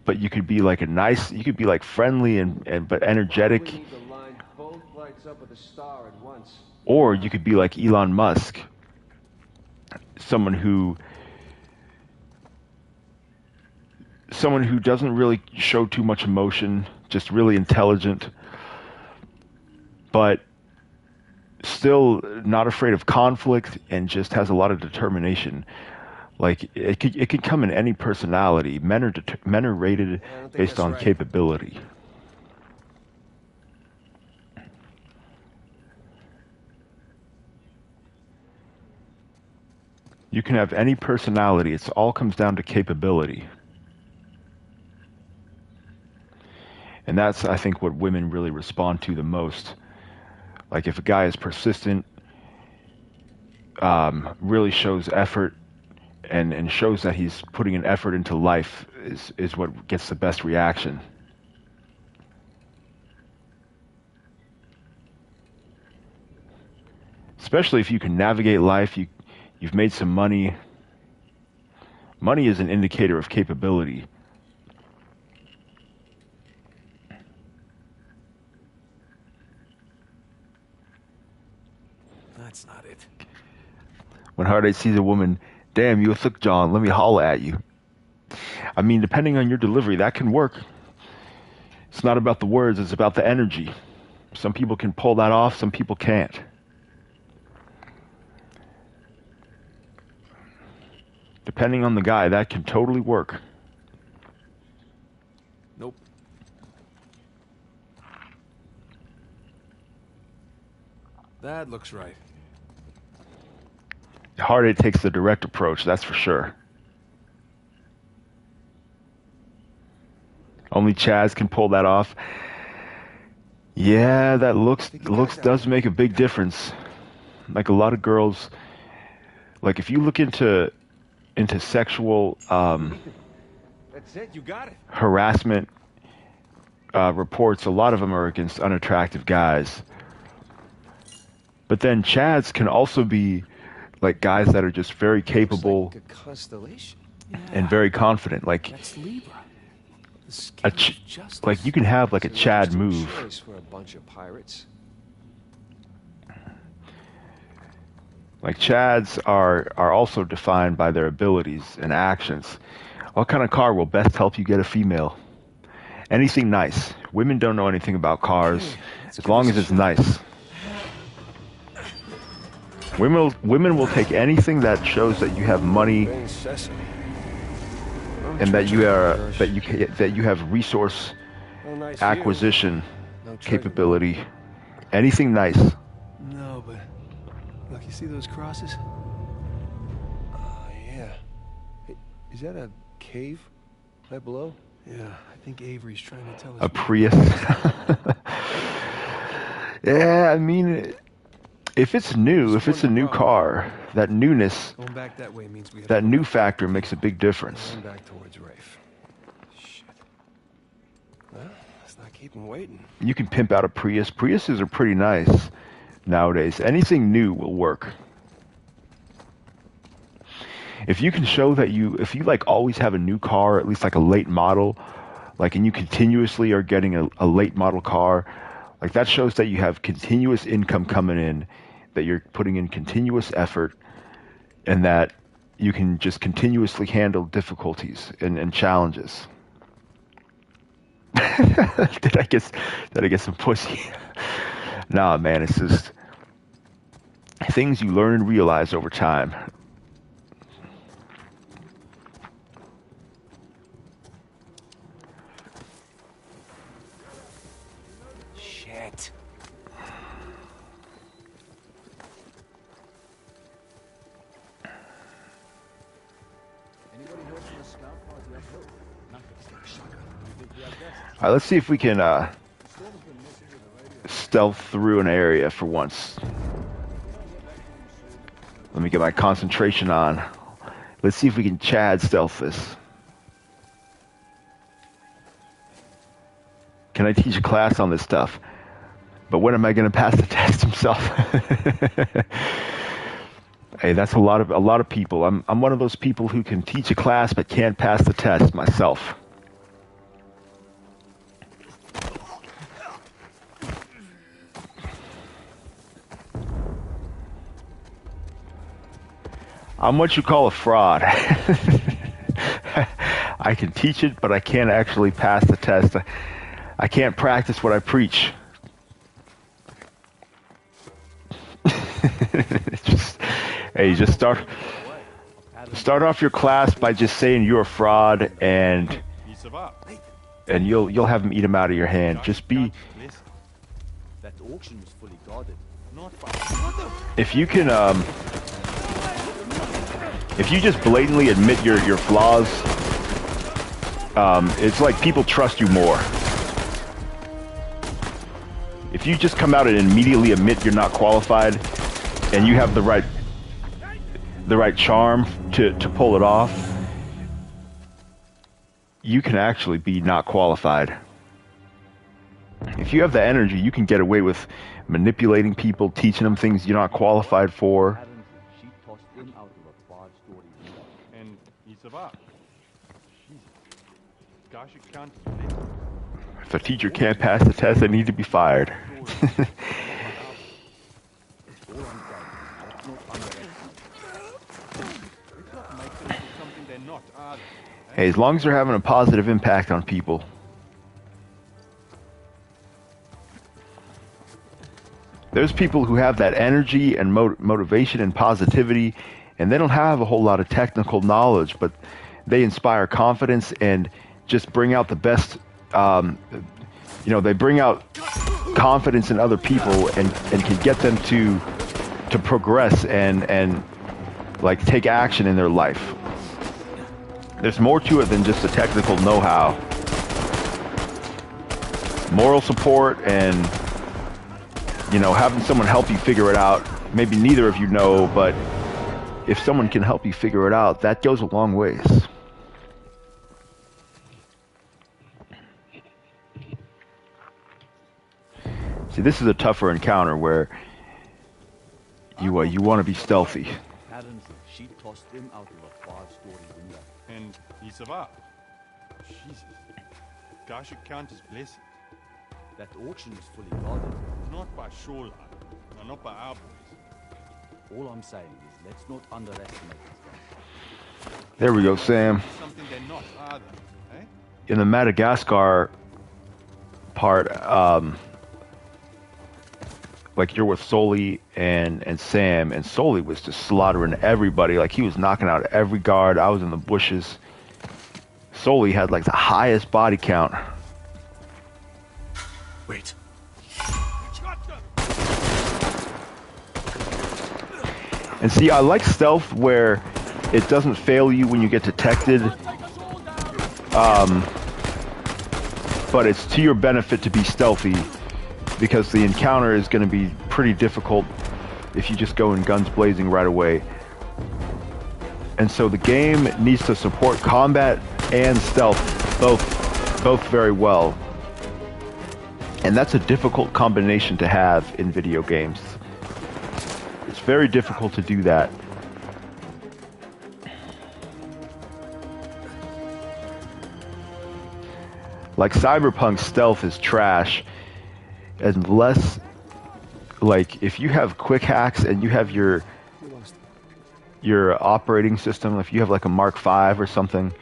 but you could be like you could be like friendly and but energetic. We need to line both lights up with a star at once. Or you could be like Elon Musk, someone who doesn't really show too much emotion, just really intelligent, but still not afraid of conflict and just has a lot of determination. Like it could come in any personality. Men are rated based on capability. You can have any personality. It all comes down to capability. And that's, I think, what women really respond to the most. Like if a guy is persistent, really shows effort, and shows that he's putting an effort into life is what gets the best reaction. Especially if you can navigate life, you've made some money. Money is an indicator of capability. That's not it. When Hard sees a woman, damn, you a thick John, let me holla at you. I mean, depending on your delivery, that can work. It's not about the words, it's about the energy. Some people can pull that off, some people can't. Depending on the guy, that can totally work. Nope. That looks right. Hardy takes the direct approach, that's for sure. Only Chaz can pull that off. Yeah, that looks does make a big difference. Like a lot of girls, like if you look into sexual That's it, you got it. harassment reports, a lot of them are against unattractive guys. But then Chads can also be like guys that are just very capable Like a constellation. and very confident. Like That's Libra. The a scale of justice. like you can have like a It's an Chad interesting move. choice for a bunch of pirates. Like Chads are also defined by their abilities and actions. What kind of car will best help you get a female? Anything nice. Women don't know anything about cars, as long as it's nice. Women will take anything that shows that you have money Rain sesame. and that you have resource Oh, nice view. acquisition No treasure. capability. Anything nice. No, but look, you see those crosses? Oh, yeah. Hey, is that a cave right below? Yeah, I think Avery's trying to tell us. A Prius. Yeah, I mean, if it's new, if it's a new car, that newness, Going back that way means we have that to new factor makes a big difference. Going back towards Rafe. Shit. Well, let's not keep him waiting. You can pimp out a Prius. Priuses are pretty nice nowadays. Anything new will work. If you can show that if you like always have a new car, at least like a late model, like, and you continuously are getting a late model car, like that shows that you have continuous income coming in, that you're putting in continuous effort, and that you can just continuously handle difficulties and challenges. Did I get some pussy? Nah, man, it's just things you learn and realize over time. Shit. Anybody heard from the scout party up hill? Nothing. You think we have guests? All right, let's see if we can stealth through an area for once. Let me get my concentration on. Let's see if we can Chad stealth this. Can I teach a class on this stuff? But when am I going to pass the test himself? Hey, that's a lot of people. I'm one of those people who can teach a class but can't pass the test myself. I'm what you call a fraud. I can teach it, but I can't actually pass the test. I can't practice what I preach. Just start off your class by just saying you're a fraud, and you'll have them eat them out of your hand. Just be. That auction was fully guarded. If you can, if you just blatantly admit your flaws, it's like people trust you more. If you just come out and immediately admit you're not qualified, and you have the right charm to pull it off, you can actually be not qualified. If you have the energy, you can get away with manipulating people, teaching them things you're not qualified for. She tossed him out of a five-story window. And he's about. Gosh, you can't. If a teacher can't pass the test, they need to be fired. Hey, as long as they're having a positive impact on people. There's people who have that energy and motivation and positivity, and they don't have a whole lot of technical knowledge, but they inspire confidence and just bring out the best. They bring out confidence in other people and can get them to progress and like take action in their life. There's more to it than just a technical know-how. Moral support and, you know, having someone help you figure it out. Maybe neither of you know, but if someone can help you figure it out, that goes a long ways. See, this is a tougher encounter where you want to be stealthy. Apparently, she tossed him out of a 5-story window. And he survived. Jesus. Guy should count his blessings. That auction is fully guarded. Not by Shoreline. No, not by our boys. All I'm saying is let's not underestimate this guy. There we go, Sam. Something they're not, are they? Eh? In the Madagascar part, like you're with Sully and Sam, and Sully was just slaughtering everybody. Like he was knocking out every guard. I was in the bushes. Sully had like the highest body count. Wait. And see, I like stealth where it doesn't fail you when you get detected. But it's to your benefit to be stealthy, because the encounter is going to be pretty difficult if you just go in guns blazing right away. And so the game needs to support combat and stealth both very well. And that's a difficult combination to have in video games. It's very difficult to do that. Like Cyberpunk stealth is trash, unless, like, if you have quick hacks and you have your operating system, if you have like a Mark V or something,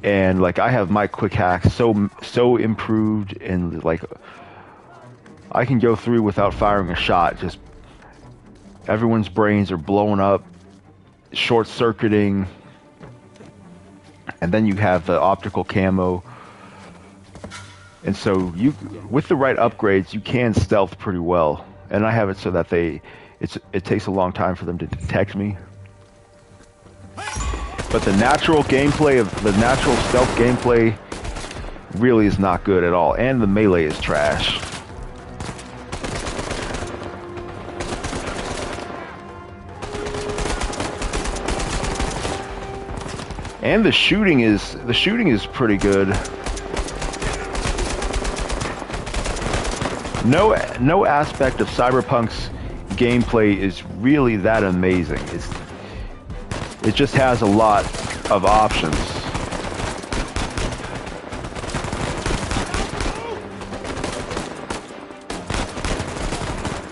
and like I have my quick hacks so improved, and like I can go through without firing a shot. Just everyone's brains are blowing up, short-circuiting, and then you have the optical camo. And so you, with the right upgrades, you can stealth pretty well. And I have it so that it takes a long time for them to detect me. But the natural stealth gameplay really is not good at all. And the melee is trash. And the shooting is pretty good. No aspect of Cyberpunk's gameplay is really that amazing. It just has a lot of options.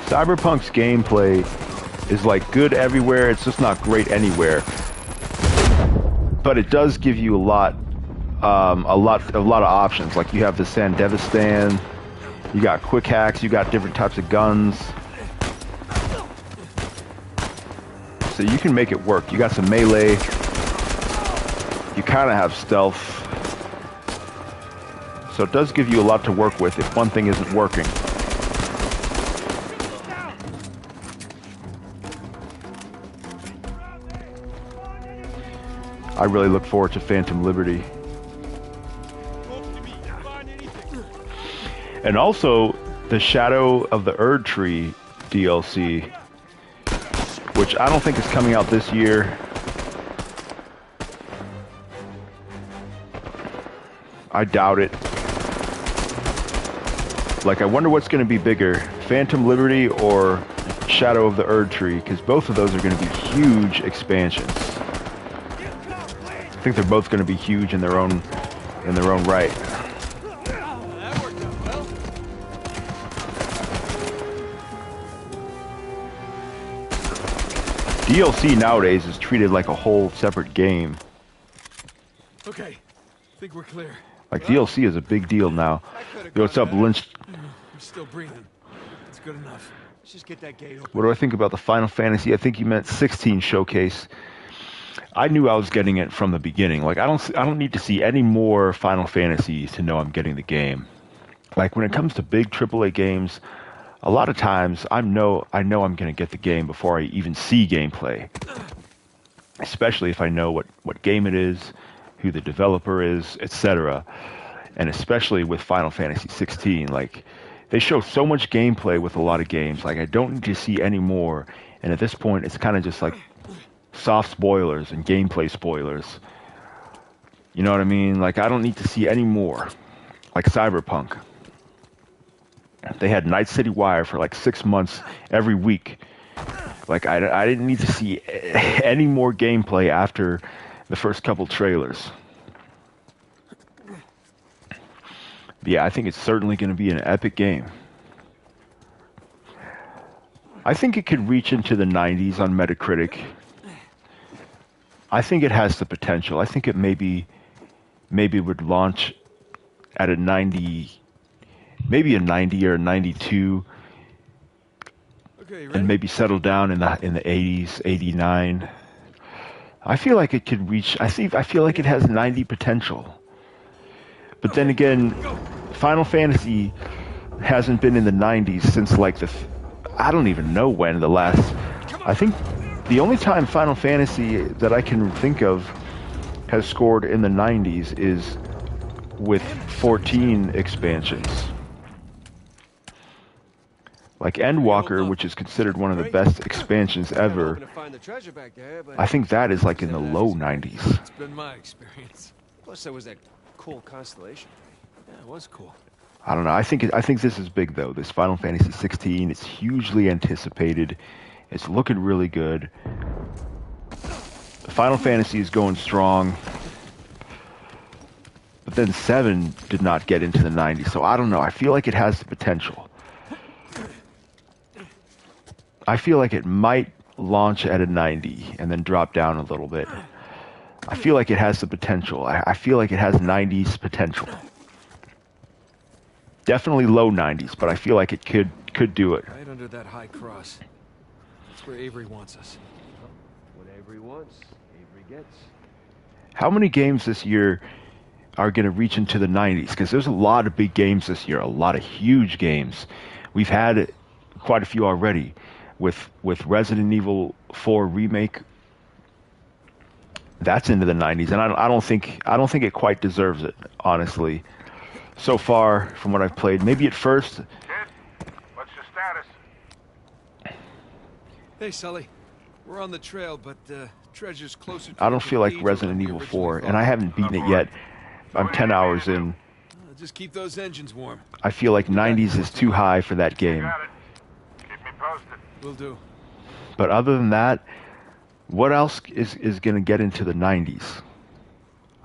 Cyberpunk's gameplay is like good everywhere, it's just not great anywhere. But it does give you a lot of options. Like you have the Sandevistan, you got quick hacks, you got different types of guns. So you can make it work. You got some melee. You kind of have stealth. So it does give you a lot to work with if one thing isn't working. I really look forward to Phantom Liberty. And also the Shadow of the Erd Tree DLC, which I don't think is coming out this year. I doubt it. Like, I wonder what's going to be bigger, Phantom Liberty or Shadow of the Erd Tree, because both of those are going to be huge expansions. I think they're both going to be huge in their own right. DLC nowadays is treated like a whole separate game. Okay, think we're clear. Like DLC is a big deal now. Yo, what's up, Lynch? I'm still breathing. It's good enough. Let's just get that gate open. What do I think about the Final Fantasy? I think you meant 16 showcase. I knew I was getting it from the beginning. Like I don't need to see any more Final Fantasies to know I'm getting the game. Like when it comes to big AAA games, a lot of times I know I'm going to get the game before I even see gameplay. Especially if I know what game it is, who the developer is, etc. And especially with Final Fantasy 16, like they show so much gameplay with a lot of games. Like I don't need to see any more. And at this point, it's kind of just like soft spoilers and gameplay spoilers. You know what I mean? Like I don't need to see any more. Like Cyberpunk. They had Night City Wire for like 6 months every week. Like I didn't need to see any more gameplay after the first couple trailers. Yeah, I think it's certainly going to be an epic game. I think it could reach into the 90s on Metacritic. I think it has the potential. I think it maybe would launch at a 90, maybe a 90 or a 92. Okay, and maybe settle down in the 80s, 89. I feel like it could reach. I feel like it has 90 potential. But then again, Final Fantasy hasn't been in the 90s since like I don't even know when the last. I think the only time Final Fantasy that I can think of has scored in the 90s is with 14 expansions. Like Endwalker, which is considered one of the best expansions ever, I think that is like in the low 90s. It's been my experience. Plus, there was that cool constellation. Yeah, it was cool. I don't know. I think this is big though. This Final Fantasy 16, it's hugely anticipated. It's looking really good. Final Fantasy is going strong. But then 7 did not get into the 90s, so I don't know. I feel like it has the potential. I feel like it might launch at a 90 and then drop down a little bit. I feel like it has the potential. I feel like it has 90s potential. Definitely low 90s, but I feel like it could do it. Right under that high cross. That's where Avery wants us. What Avery wants, Avery gets. How many games this year are going to reach into the 90s? Because there's a lot of big games this year, a lot of huge games. We've had quite a few already. With Resident Evil 4 remake, that's into the 90s, and I don't think it quite deserves it, honestly. So far, from what I've played, maybe at first. Kid, what's your status? Hey, Sully. We're on the trail, but treasure's closer to I don't feel like Resident Evil 4, and I haven't beaten it yet. I'm 10 hours in. Just keep those engines warm. I feel like 90s is too high for that game. Got it. Keep me posted. Will do. But other than that, what else is going to get into the 90s?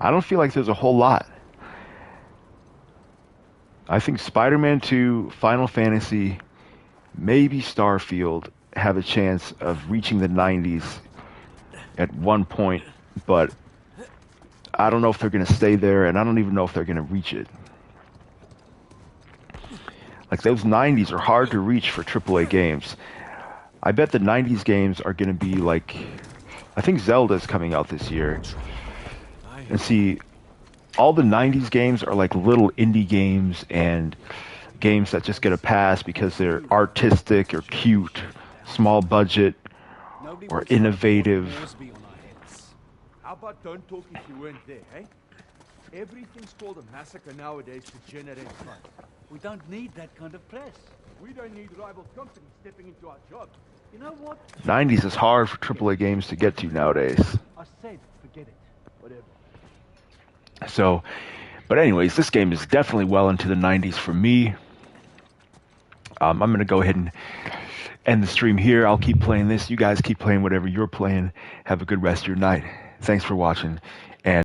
I don't feel like there's a whole lot. I think Spider-Man 2, Final Fantasy, maybe Starfield have a chance of reaching the 90s at one point, but I don't know if they're going to stay there, and I don't even know if they're going to reach it. Like, those 90s are hard to reach for AAA games. I bet the 90s games are going to be like, I think Zelda's coming out this year. And see, all the 90s games are like little indie games and games that just get a pass because they're artistic or cute, small budget, or innovative. How about don't talk if you weren't there, eh? Everything's called a massacre nowadays to generate funds. We don't need that kind of press. We don't need rival companies stepping into our jobs. You know what? 90s is hard for AAA games to get to nowadays. I said, forget it. Whatever. So, but anyways, this game is definitely well into the 90s for me. I'm going to go ahead and end the stream here. I'll keep playing this. You guys keep playing whatever you're playing. Have a good rest of your night. Thanks for watching.